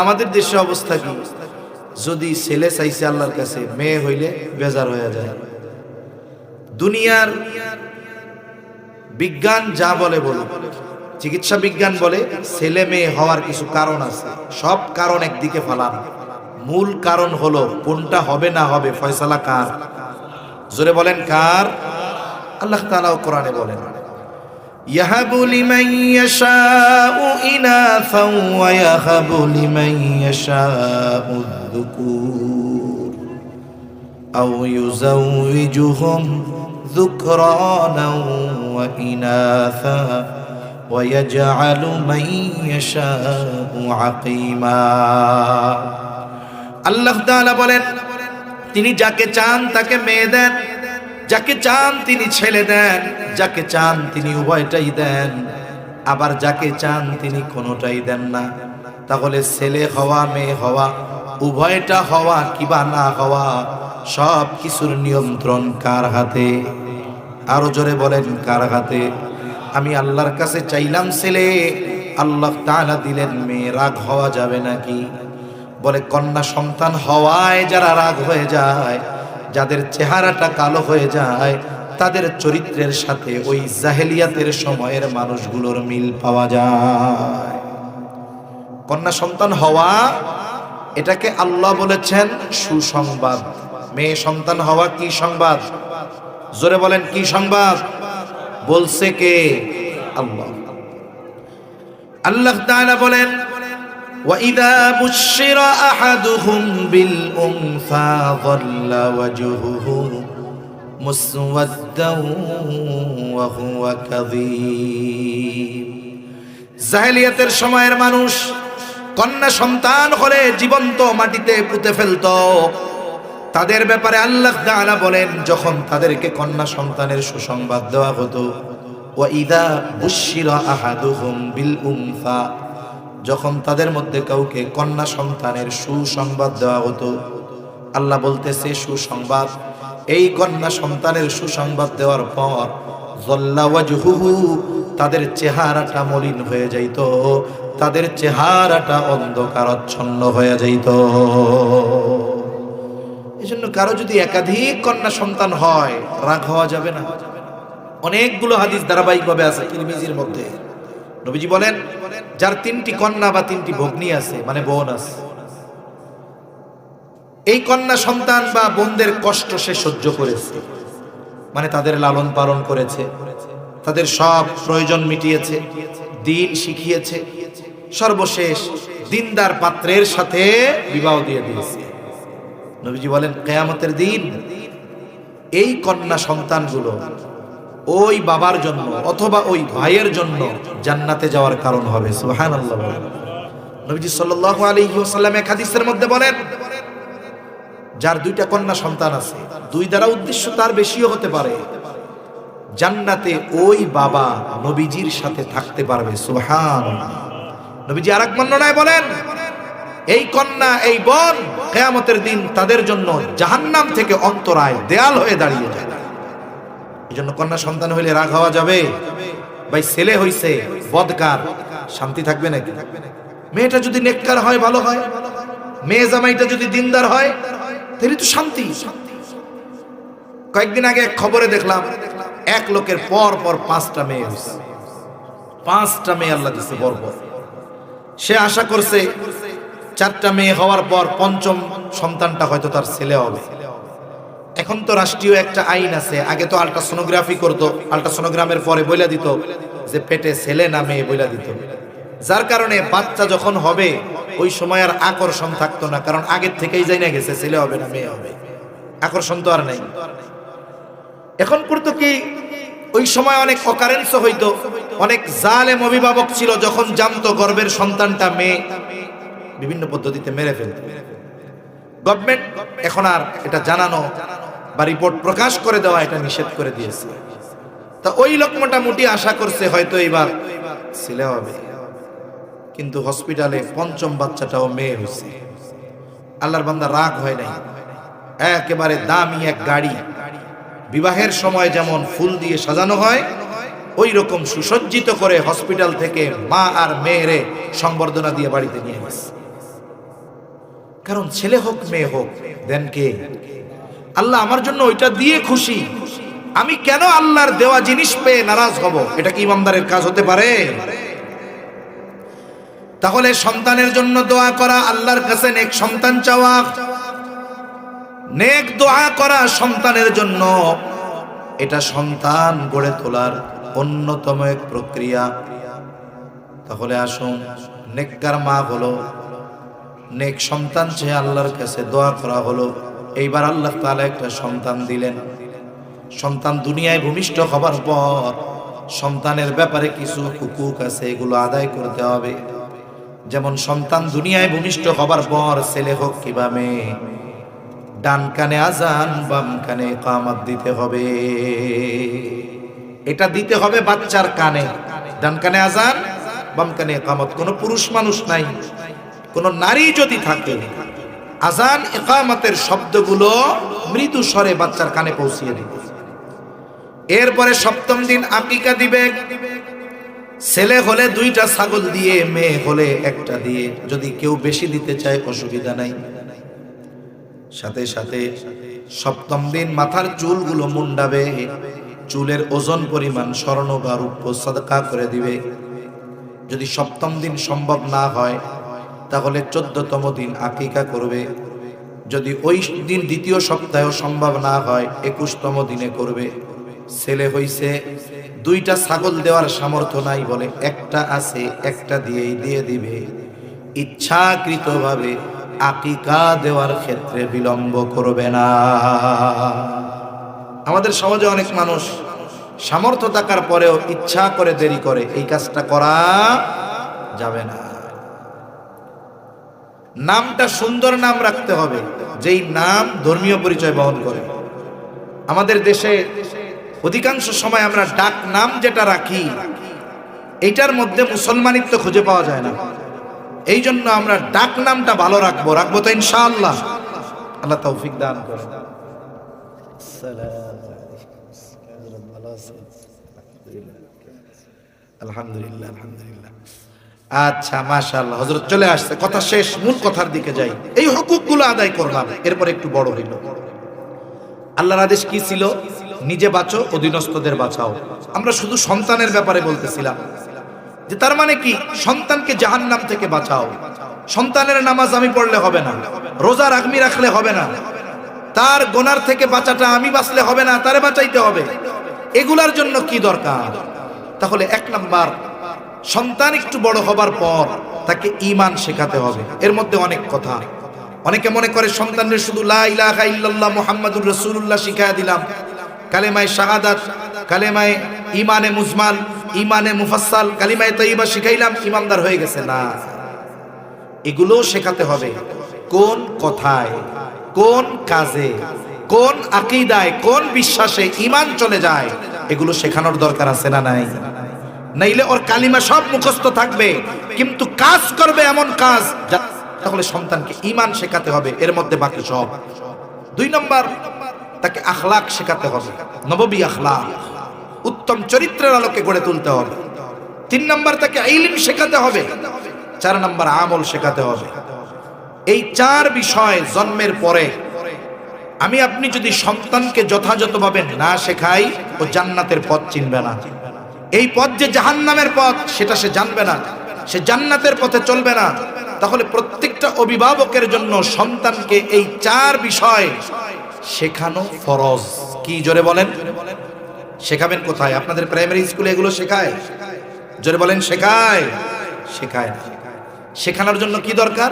আমাদের দেশে অবস্থা কি? যদি ছেলে চাইছে আল্লাহর কাছে, মেয়ে হইলে বেজার হয়ে যায়। দুনিয়ার বিজ্ঞান যা বলে বলে, চিকিৎসা বিজ্ঞান বলে ছেলে মেয়ে হওয়ার কিছু কারণ আছে, সব কারণ একদিকে ফালান, মূল কারণ হলো কোনটা হবে না হবে ফয়সালা কার? জোরে বলেন, কার? আল্লাহ তাআলা কোরআনে বলেন, ইয়াহাবু লিমান ইয়াশাউ ইনাসাও ওয়া ইয়াহাবু লিমান ইয়াশাউ যুকুর আও ইউযাউযুহুম যুকরানাও ওয়া ইনাসা ওয়া ইয়াজআলু মান ইয়াশাউ আকিমা। আল্লাহ তাআলা বলেন, তিনি যাকে চান তাকে মেয়ে দেন, যাকে চান তিনি ছেলে দেন, যাকে চান তিনি উভয়টাই দেন, আবার যাকে চান তিনি কোনোটাই দেন না। তাহলে ছেলে হওয়া মেয়ে হওয়া, উভয়টা হওয়া কিবা না হওয়া, সব কিছুর নিয়ন্ত্রণ কার হাতে? আরো জোরে বলেন, কার হাতে? আমি আল্লাহর কাছে চাইলাম ছেলে, আল্লাহ তাআলা দিলেন মেয়ে, রাগ হওয়া যাবে নাকি? বলে, কন্যা সন্তান হওয়ায় যারা রাগ হয়ে যায় যাদের চেহারাটা কালো হয়ে যায় তাদের চরিত্রের সাথে ওই জাহেলিয়াতের সময়ের মানুষগুলোর মিল পাওয়া যায়। কন্যা সন্তান হওয়া এটাকে আল্লাহ বলেছেন সুসংবাদ। মেয়ে সন্তান হওয়া কি সংবাদ? জোরে বলেন কি সংবাদ? বলছে কে? আল্লাহ। আল্লাহ তাআলা বলেন وَإِذَا بُشِّرَ أَحَدُهُم بِالْأُنثَىٰ ظَلَّ وَجْهُهُ مُسْوَدًّا وَهُوَ كَظِيمٌ। জাহেলিয়াতের সময়ের মানুষ কন্যা সন্তান হলে জীবন্ত মাটিতে পুঁতে ফেলতো। তাদের ব্যাপারে আল্লাহ তাআলা বলেন যখন তাদেরকে কন্যা সন্তানের সুসংবাদ দেওয়া হতো, وَإِذَا بُشِّرَ أَحَدُهُم بِالْأُنثَىٰ, যখন তাদের মধ্যে কাউকে কন্যা সন্তানের সুসংবাদ দেওয়া হতো, আল্লাহ বলতেছে সুসংবাদ, এই কন্যা সন্তানের সুসংবাদ দেওয়ার পর যল্লা ওয়াজহুহু, তাদের চেহারাটা মলিন হয়ে যাইত, তাদের চেহারাটা অন্ধকারাচ্ছন্ন হয়ে যাইত। এজন্য কারো যদি একাধিক কন্যা সন্তান হয় রাগ হওয়া যাবে না। অনেকগুলো হাদিস ধারাবাহিকভাবে আছে তিরমিজির মধ্যে। নবীজি বলেন যার 3টি কন্যা বা 3টি ভগ্নী আছে, মানে বোন আছে, এই কন্যা সন্তান বা বোনদের কষ্ট সে সহ্য করেছে, মানে তাদের লালন পালন করেছে, তাদের সব প্রয়োজন মিটিয়েছে, দিন শিখিয়েছে, সর্বশেষ দিনদার পাত্রের সাথে বিবাহ দিয়ে দিয়েছে। নবীজি বলেন কিয়ামতের দিন এই কন্যা সন্তানগুলো ওই বাবার জন্য অথবা ওই ভাইয়ের জন্য জান্নাতে যাওয়ার কারণ হবে। সুবহানাল্লাহ। নবীজি সাল্লাল্লাহু আলাইহি ওয়াসাল্লাম এক হাদিসের মধ্যে বলেন যার 2টা কন্যা সন্তান আছে, 2 দ্বারা উদ্দেশ্য তার বেশিও হতে পারে, জান্নাতে ওই বাবা নবীজির সাথে থাকতে পারবে। সুবহানাল্লাহ। নবীজি আরেক বর্ণনায় বলেন এই কন্যা এই বোন কিয়ামতের দিন তাদের জন্য জাহান্নাম থেকে অন্তরায় দেয়াল হয়ে দাঁড়িয়ে যাবে। এজন্য কন্যা সন্তান হইলে রাগ হওয়া যাবে? ভাই ছেলে হইছে বদকার, শান্তি থাকবে নাকি? মেয়েটা যদি নেককার হয় ভালো হয়, মেয়ে জামাইটা যদি দিনদার হয় তাহলে তো শান্তি। কয়েকদিন আগে এক খবরে দেখলাম এক লোকের পর পর 5টা মেয়ে হইছে। 5টা মেয়ে আল্লাহ দিছে বরবর। সে আশা করছে 4টা মেয়ে হওয়ার পর 5ম সন্তানটা হয়তো তার ছেলে হবে। এখন তো রাষ্ট্রীয় একটা আইন আছে, আগে তো আল্ট্রাসোনোগ্রাফি করতো, আল্ট্রাসোনোগ্রামের পরে বইলা দিত যে পেটে ছেলে না মেয়ে বইলা দিত, যার কারণে বাচ্চা যখন হবে ওই সময় আর আকর্ষণ থাকতো না, কারণ আগের থেকেই জানা গেছে ছেলে হবে না মেয়ে হবে, আকর্ষণ তো আর নাই। এখন করতো কি ওই সময় অনেক অকারেন্স হইতো, অনেক জালেম অভিভাবক ছিল, যখন জানতো গর্ভের সন্তানটা মেয়ে বিভিন্ন পদ্ধতিতে মেরে ফেলতো। গভর্নমেন্ট এখন আর এটা জানানো বা রিপোর্ট প্রকাশ করে দেওয়া এটা নিষেধ করে দিয়েছে। তা ওই লোক মোটামুটি আশা করছে হয়তো এবার ছেলে হবে, কিন্তু হসপিটালে 5ম বাচ্চাটাও মেয়ে হয়েছে। আল্লাহর বান্দা রাগ হয় নাই, একেবারে দামি এক গাড়ি বিবাহের সময় যেমন ফুল দিয়ে সাজানো হয় ওই রকম সুসজ্জিত করে হসপিটাল থেকে মা আর মেয়েরে সংবর্ধনা দিয়ে বাড়িতে নিয়ে গেছে। কারণ ছেলে হোক মেয়ে হোক দেন কে? আল্লাহ। আমার জন্য ওইটা দিয়ে খুশি, আমি কেন আল্লাহর দেওয়া জিনিস পেয়ে নারাজ হব? এটা কি ইমানদারের কাজ হতে পারে? তাহলে সন্তানের জন্য দোয়া করা, আল্লাহর কাছে নেক সন্তান চাওয়া, নেক দোয়া করা সন্তানের জন্য, এটা সন্তান গড়ে তোলার অন্যতম এক প্রক্রিয়া। তাহলে আসুন, নেককার মা হলো, নেক সন্তান চেয়ে আল্লাহর কাছে দোয়া করা হলো, এইবার আল্লাহ তাআলা একটা সন্তান দিলেন। সন্তান দুনিয়ায় ভূমিষ্ঠ হবার পর সন্তানের ব্যাপারে কিছু হুকুক আছে, এগুলো আদায় করতে হবে। যেমন সন্তান দুনিয়ায় ভূমিষ্ঠ হবার পর ছেলে হোক কিংবা মেয়ে, ডান কানে আজান বাম কানে ইকামত দিতে হবে। এটা দিতে হবে বাচ্চার কানে, ডান কানে আজান বাম কানে ইকামত। কোনো পুরুষ মানুষ নাই, কোন নারী যদি থাকে, আজান ইকামতের শব্দগুলো মৃদু স্বরে বাচ্চার কানে পৌঁছিয়ে দিবে। এরপরে 7ম দিন আকিকা দিবে। ছেলে হলে 2টা ছাগল দিয়ে, মেয়ে হলে 1টা দিয়ে, যদি কেউ বেশি দিতে চায় অসুবিধা নাই। সাথে সাথে সপ্তম দিন মাথার চুলগুলো মুন্ডাবে, চুলের ওজন পরিমাণ স্বর্ণ বা রূপো সাদকা করে দিবে। যদি সপ্তম দিন সম্ভব না হয় তাহলে 14তম দিন আকিকা করবে। যদি ওই দিন দ্বিতীয় সপ্তাহেও সম্ভব না হয় 21তম দিনে করবে। ছেলে হইছে, 2টা ছাগল দেওয়ার সামর্থ্য নাই বলে একটা আছে, একটা দিয়েই দিয়ে দিবে। ইচ্ছাকৃতভাবে আকিকা দেওয়ার ক্ষেত্রে বিলম্ব করবে না। আমাদের সমাজে অনেক মানুষ সামর্থ্য থাকার পরেও ইচ্ছা করে দেরি করে, এই কাজটা করা যাবে না। নামটা সুন্দর নাম রাখতে হবে, যেই নাম ধর্মীয় পরিচয় বহন করে। আমাদের দেশে অধিকাংশ সময় আমরা ডাক নাম যেটা রাখি এইটার মধ্যে মুসলমানিত্ব খুঁজে পাওয়া যায় না। এই জন্য আমরা ডাক নামটা ভালো রাখবো তো ইনশাআল্লাহ। আল্লাহ তৌফিক দান করেন। আলহামদুলিল্লাহ, আলহামদুলিল্লাহ। আচ্ছা, মাশাআল্লাহ, হযরত চলে আসছে, কথা শেষ, মূল কথার দিকে যাই। এই হুকুকগুলো আদায় করলাম, এরপর একটু বড় হইল। আল্লাহর আদেশ কি ছিল? নিজে বাঁচো, অধীনস্থদের বাঁচাও। আমরা শুধু সন্তানের ব্যাপারে বলতেছিলাম যে তার মানে কি, সন্তানকে জাহান্নাম থেকে বাঁচাও। সন্তানের নামাজ আমি পড়লে হবে না, রোজা রাখমি রাখলে হবে না, তার গুনার থেকে বাঁচাটা আমি বাঁচলে হবে না, তারে বাঁচাইতে হবে। এগুলার জন্য কি দরকার? তাহলে 1 নাম্বার, সন্তান একটু বড় হবার পর তাকে ঈমান শেখাতে হবে। এর মধ্যে অনেক কথা। অনেকে মনে করে সন্তানদের শুধু লা ইলাহা ইল্লাল্লাহ মুহাম্মাদুর রাসূলুল্লাহ শিখায়া দিলাম, কালেমায়ে শাহাদাত, কালেমায়ে ঈমানে মুজমাল, ঈমানে মুফাসসাল, কালিমায়ে তাইয়্যিবা শিখাইলাম, ঈমানদার হয়ে গেছে না। এগুলো শেখাতে হবে। কোন কথায়, কোন কাজে, কোন আকীদায়, কোন বিশ্বাসে ঈমান চলে যায়, এগুলো শেখানোর দরকার আছে না নাই? নাইলে ওর কালিমা সব মুখস্থ থাকবে কিন্তু কাজ করবে এমন কাজ, তাহলে সন্তানকে ঈমান শেখাতে হবে, এর মধ্যে বাকি সব। 2 নম্বর, তাকে আখলাক শেখাতে হবে, নববী আখলাক, উত্তম চরিত্রের আলোকে গড়ে তুলতে হবে। 3 নম্বর, তাকে ইলম শেখাতে হবে। 4 নম্বর, আমল শেখাতে হবে। এই 4 বিষয় জন্মের পরে আমি আপনি যদি সন্তানকে যথাযথভাবে না শেখাই, ও জান্নাতের পথ চিনবে না। এই পথ যে জাহান্নামের পথ সেটা সে জানবে না, সে জান্নাতের পথে চলবে না। তাহলে প্রত্যেকটা অভিভাবকের জন্য সন্তানকে এই 4 বিষয় শেখানো ফরজ। কি জোরে বলেন? শেখাবেন কোথায়? আপনাদের প্রাইমারি স্কুলে এগুলো শেখায়? জোরে বলেন, শেখায়? শেখায় না। শেখানোর জন্য কি দরকার?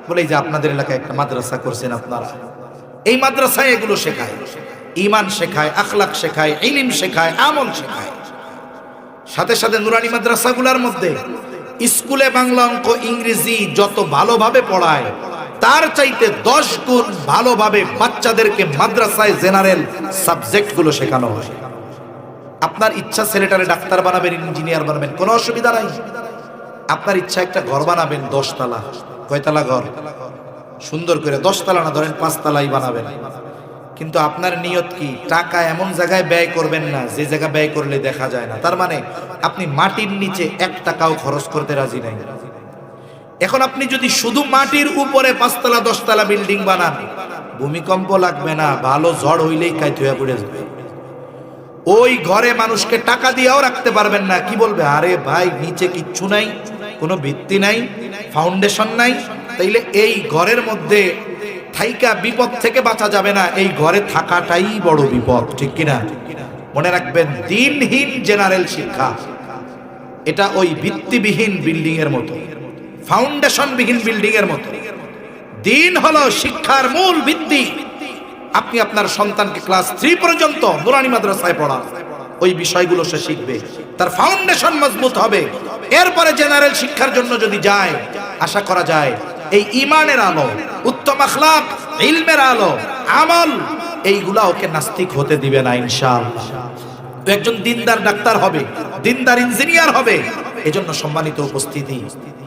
বলে যে আপনাদের এলাকায় একটা মাদ্রাসা করছেন আপনারা, এই মাদ্রাসায় এগুলো শেখায়। ঈমান শেখায়, আখলাক শেখায়, ইলম শেখায়, আমল শেখায়। সাথে সাথে নুরানি মাদ্রাসাগুলোর মধ্যে স্কুলে বাংলা, অঙ্ক, ইংরেজি যত ভালোভাবে পড়ায় তার চাইতে 10 গুণ ভালোভাবে বাচ্চাদেরকে মাদ্রাসায় জেনারেল সাবজেক্টগুলো শেখানো হয়। আপনার ইচ্ছা ছেলেটারে ডাক্তার বানাবেন, ইঞ্জিনিয়ার বানাবেন, কোনো অসুবিধা নাই। আপনার ইচ্ছা একটা ঘর বানাবেন 10 তলা, কয়তলা ঘর? সুন্দর করে 10 তলা না, ধরেন 5 তলাই বানাবেন। কিন্তু আপনার নিয়ত কি? টাকা এমন জায়গায় ব্যয় করবেন না যে জায়গা ব্যয় করলে দেখা যায় না। তার মানে আপনি মাটির নিচে 1 টাকাও খরচ করতে রাজি নাই। এখন আপনি যদি শুধু মাটির উপরে 5 তলা 10 তলা বিল্ডিং বানান, ভূমিকম্প লাগবে না, ভালো ঝড় হইলেই কাইতে হয়ে পড়ে যাবে। ওই ঘরে মানুষকে টাকা দিয়েও রাখতে পারবেন না। কি বলবে? আরে ভাই, নিচে কিচ্ছু নাই, কোনো ভিত্তি নাই, ফাউন্ডেশন নাই। তাইলে এই ঘরের মধ্যে থাইকা বিপদ থেকে বাঁচা যাবে না, এই ঘরে থাকাটাই বড় বিপদ, ঠিক কিনা? মনে রাখবেন, দিনহীন জেনারেল শিক্ষা এটা ওই ভিত্তিবিহীন বিল্ডিং এর মতো, ফাউন্ডেশন বিহীন বিল্ডিং এর মতো। দিন হলো শিক্ষার মূল ভিত্তি। আপনি আপনার সন্তানকে ক্লাস 3 পর্যন্ত নুরানি মাদ্রাসায় পড়ান, ওই বিষয়গুলো সে শিখবে, তার ফাউন্ডেশন মজবুত হবে। এরপরে জেনারেল শিক্ষার জন্য যদি যায়, আশা করা যায় এই ঈমানের আলো, উত্তম আখলাক, ইলমের আলো, আমল, এইগুলা ওকে নাস্তিক হতে দিবে না ইনশাআল্লাহ। একজন দিনদার ডাক্তার হবে, দিনদার ইঞ্জিনিয়ার হবে। এজন্য সম্মানিত উপস্থিতি,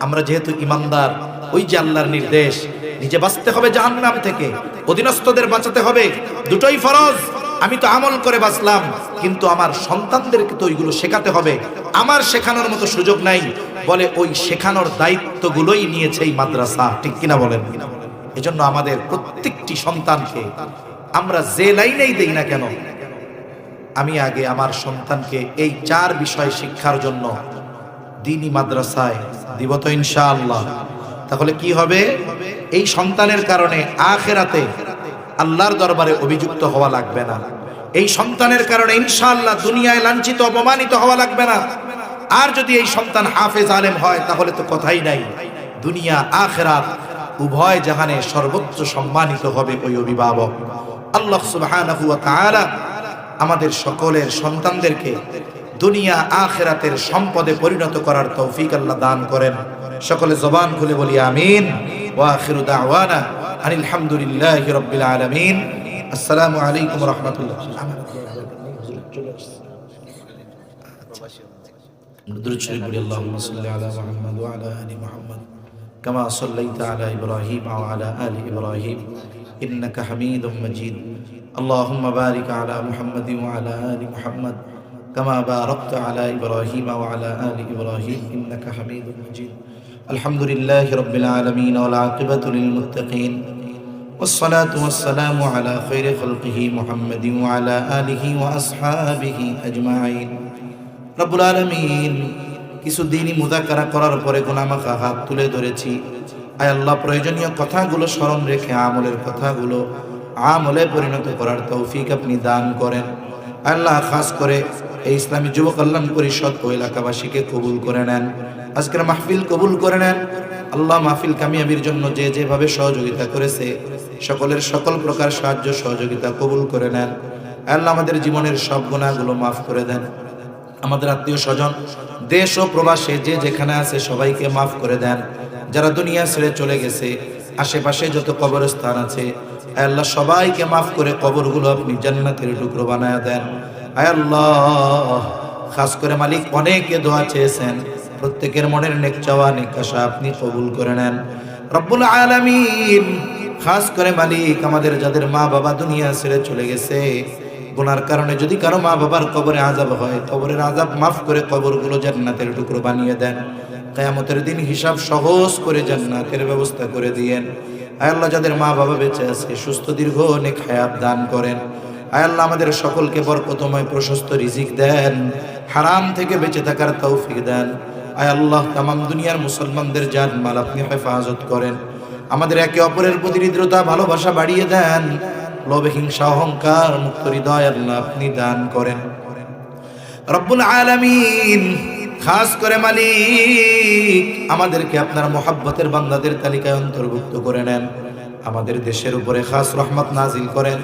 আমরা যেহেতু ঈমানদার, ওই যে আল্লাহর নির্দেশ, নিজে বাঁচতে হবে জাহান্নাম থেকে, অধীনস্থদের বাঁচাতে হবে, দুটোই ফরজ। আমি তো আমল করে বাঁচলাম, কিন্তু আমার সন্তানদেরকে তো ওইগুলো শেখাতে হবে। আমার শেখানোর মতো সুযোগ নাই বলে ওই শেখানোর দায়িত্বগুলোই নিয়েছে এই মাদ্রাসা, ঠিক কিনা বলেন? এজন্য আমাদের প্রত্যেকটি সন্তানকে আমরা যে লাইনেই দেই না কেন, আমি আগে আমার সন্তানকে এই 4 বিষয় শিক্ষার জন্য দ্বীনি মাদ্রাসায় দিব তো ইনশাআল্লাহ। তাহলে কি হবে? এই সন্তানের কারণে আখিরাতে আল্লাহর দরবারে অভিযুক্ত হওয়া লাগবে না। এই সন্তানের কারণে ইনশাআল্লাহ দুনিয়ায় লাঞ্ছিত অপমানিত হওয়া লাগবে না। আর যদি এই সন্তান হাফেজ আলেম হয় তাহলে তো কথাই নাই, দুনিয়া আখিরাত উভয় জাহানে সর্বোচ্চ সম্মানিত হবে ওই অভিভাবক। আল্লাহ সুবহানাহু ওয়া তাআলা আমাদের সকলের সন্তানদেরকে দুনিয়া আখিরাতের সম্পদে পরিণত করার তৌফিক আল্লাহ দান করেন। সকলে জবান খুলে বলি আমিন। ওয়া আখিরু দাওয়ানা আনিল হামদুলিল্লাহি রাব্বিল আলামিন। আসসালামু আলাইকুম ওয়া রাহমাতুল্লাহ। درود شريف بولي اللهم صل على محمد وعلى ال محمد كما صليت على ابراهيم وعلى ال ابراهيم انك حميد مجيد اللهم بارك على محمد وعلى ال محمد كما باركت على ابراهيم وعلى ال ابراهيم انك حميد مجيد الحمد لله رب العالمين والعاقبة للمتقين والصلاة والسلام على خير خلقه محمد وعلى آله وأصحابه أجمعين রব্বুল আলামিন কিছু দিনই মুযাকারা করার পরে গুনাহমাখা হাত তুলে ধরেছি। আয় আল্লাহ, প্রয়োজনীয় কথাগুলো স্মরণ রেখে আমলের কথাগুলো আমলে পরিণত করার তৌফিক আপনি দান করেন। আল্লাহ, খাস করে এই ইসলামী যুব কল্যাণ পরিষদ ও এলাকাবাসীকে কবুল করে নেন। আজকের মাহফিল কবুল করে নেন। আল্লাহ, মাহফিল কামিয়াবির জন্য যে যেভাবে সহযোগিতা করেছে সকলের সকল প্রকার সাহায্য সহযোগিতা কবুল করে নেন। আল্লাহ, আমাদের জীবনের সব গুনাহগুলো মাফ করে দেন। আমাদের আত্মীয় স্বজন দেশ ও প্রবাসে যে যেখানে আছে সবাইকে মাফ করে দেন। যারা দুনিয়া ছেড়ে চলে গেছে, আশেপাশে যত কবরস্থান আছে আল্লাহ সবাইকে মাফ করে কবরগুলো আপনি জান্নাতের টুকরো বানায়া দেন। আয় আল্লাহ, খাস করে মালিক অনেকে দোয়া চেয়েছেন, প্রত্যেকের মনের নেক চাওয়া নেক আশা আপনি কবুল করে নেন রব্বুল আলামিন। খাস করে মালিক আমাদের যাদের মা বাবা দুনিয়া ছেড়ে চলে গেছে, গুনার কারণে যদি কারো মা বাবার কবরে আযাব হয়, কবরের আযাব মাফ করে কবরগুলো জান্নাতের টুকরো বানিয়ে দেন। কিয়ামতের দিন হিসাব সহজ করে জান্নাতের ব্যবস্থা করে দিয়েন। আয় আল্লাহ, যাদের মা বাবা বেঁচে আছে সুস্থ দীর্ঘ নেক হায়াত দান করেন। আয় আল্লাহ, আমাদের সকলকে বরকতময় প্রশস্ত রিজিক দেন, হারাম থেকে বেঁচে থাকার তৌফিক দেন। আয় আল্লাহ, তামাম দুনিয়ার মুসলমানদের জান মাল আপনি হেফাজত করেন। আমাদের একে অপরের প্রতি হৃদ্রতা ভালোবাসা বাড়িয়ে দেন। লোভ হিংসা অহংকার মুক্ত হৃদয় আল্লাহ আপনি দান করেন রব্বুল আলামিন। খাস করে মালিক আমাদেরকে আপনার মোহাব্বতের বান্দাদের তালিকায় অন্তর্ভুক্ত করে নেন। আমাদের দেশের উপরে খাস রহমত নাজিল করেন।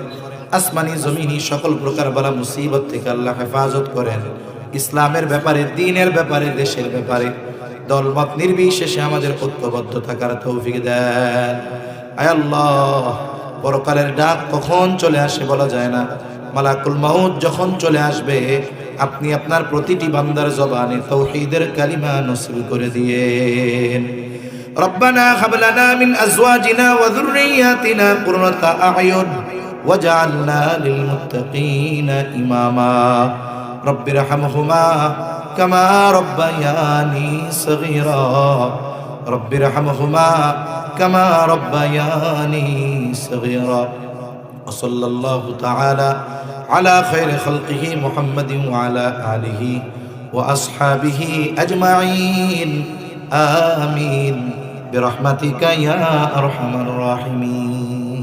আসমানি জমিনি সকল প্রকার বালা মুসিবত থেকে আল্লাহ হেফাজত করেন। ইসলামের ব্যাপারে, দ্বীনের ব্যাপারে, দেশের ব্যাপারে দলমত নির্বিশেষে আমাদের ঐক্যবদ্ধ থাকার তৌফিক দেন। আয় আল্লাহ, পরকালের ডাক কখন চলে আসে বলা যায় না। মালাকুল মাউত যখন চলে আসবে আপনি আপনার প্রতিটি বান্দার জবানে তাওহীদের কালিমা নসিব করে দিয়েন। রব্বানা হাব লানা মিন আজওয়াজিনা ওয়া যুররিয়াতিনা কুররাতা আ'য়ুন ওয়াজআলনা লিল মুত্তাকিনা ইমামা রব্বিরহামহুমা কামা রব্বায়ানি সগীরা রব্বিরহামহুমা كما ربياني صغيرا وصلى الله تعالى على خير خلقه محمد وعلى آله وأصحابه أجمعين آمين برحمتك يا أرحم الراحمين.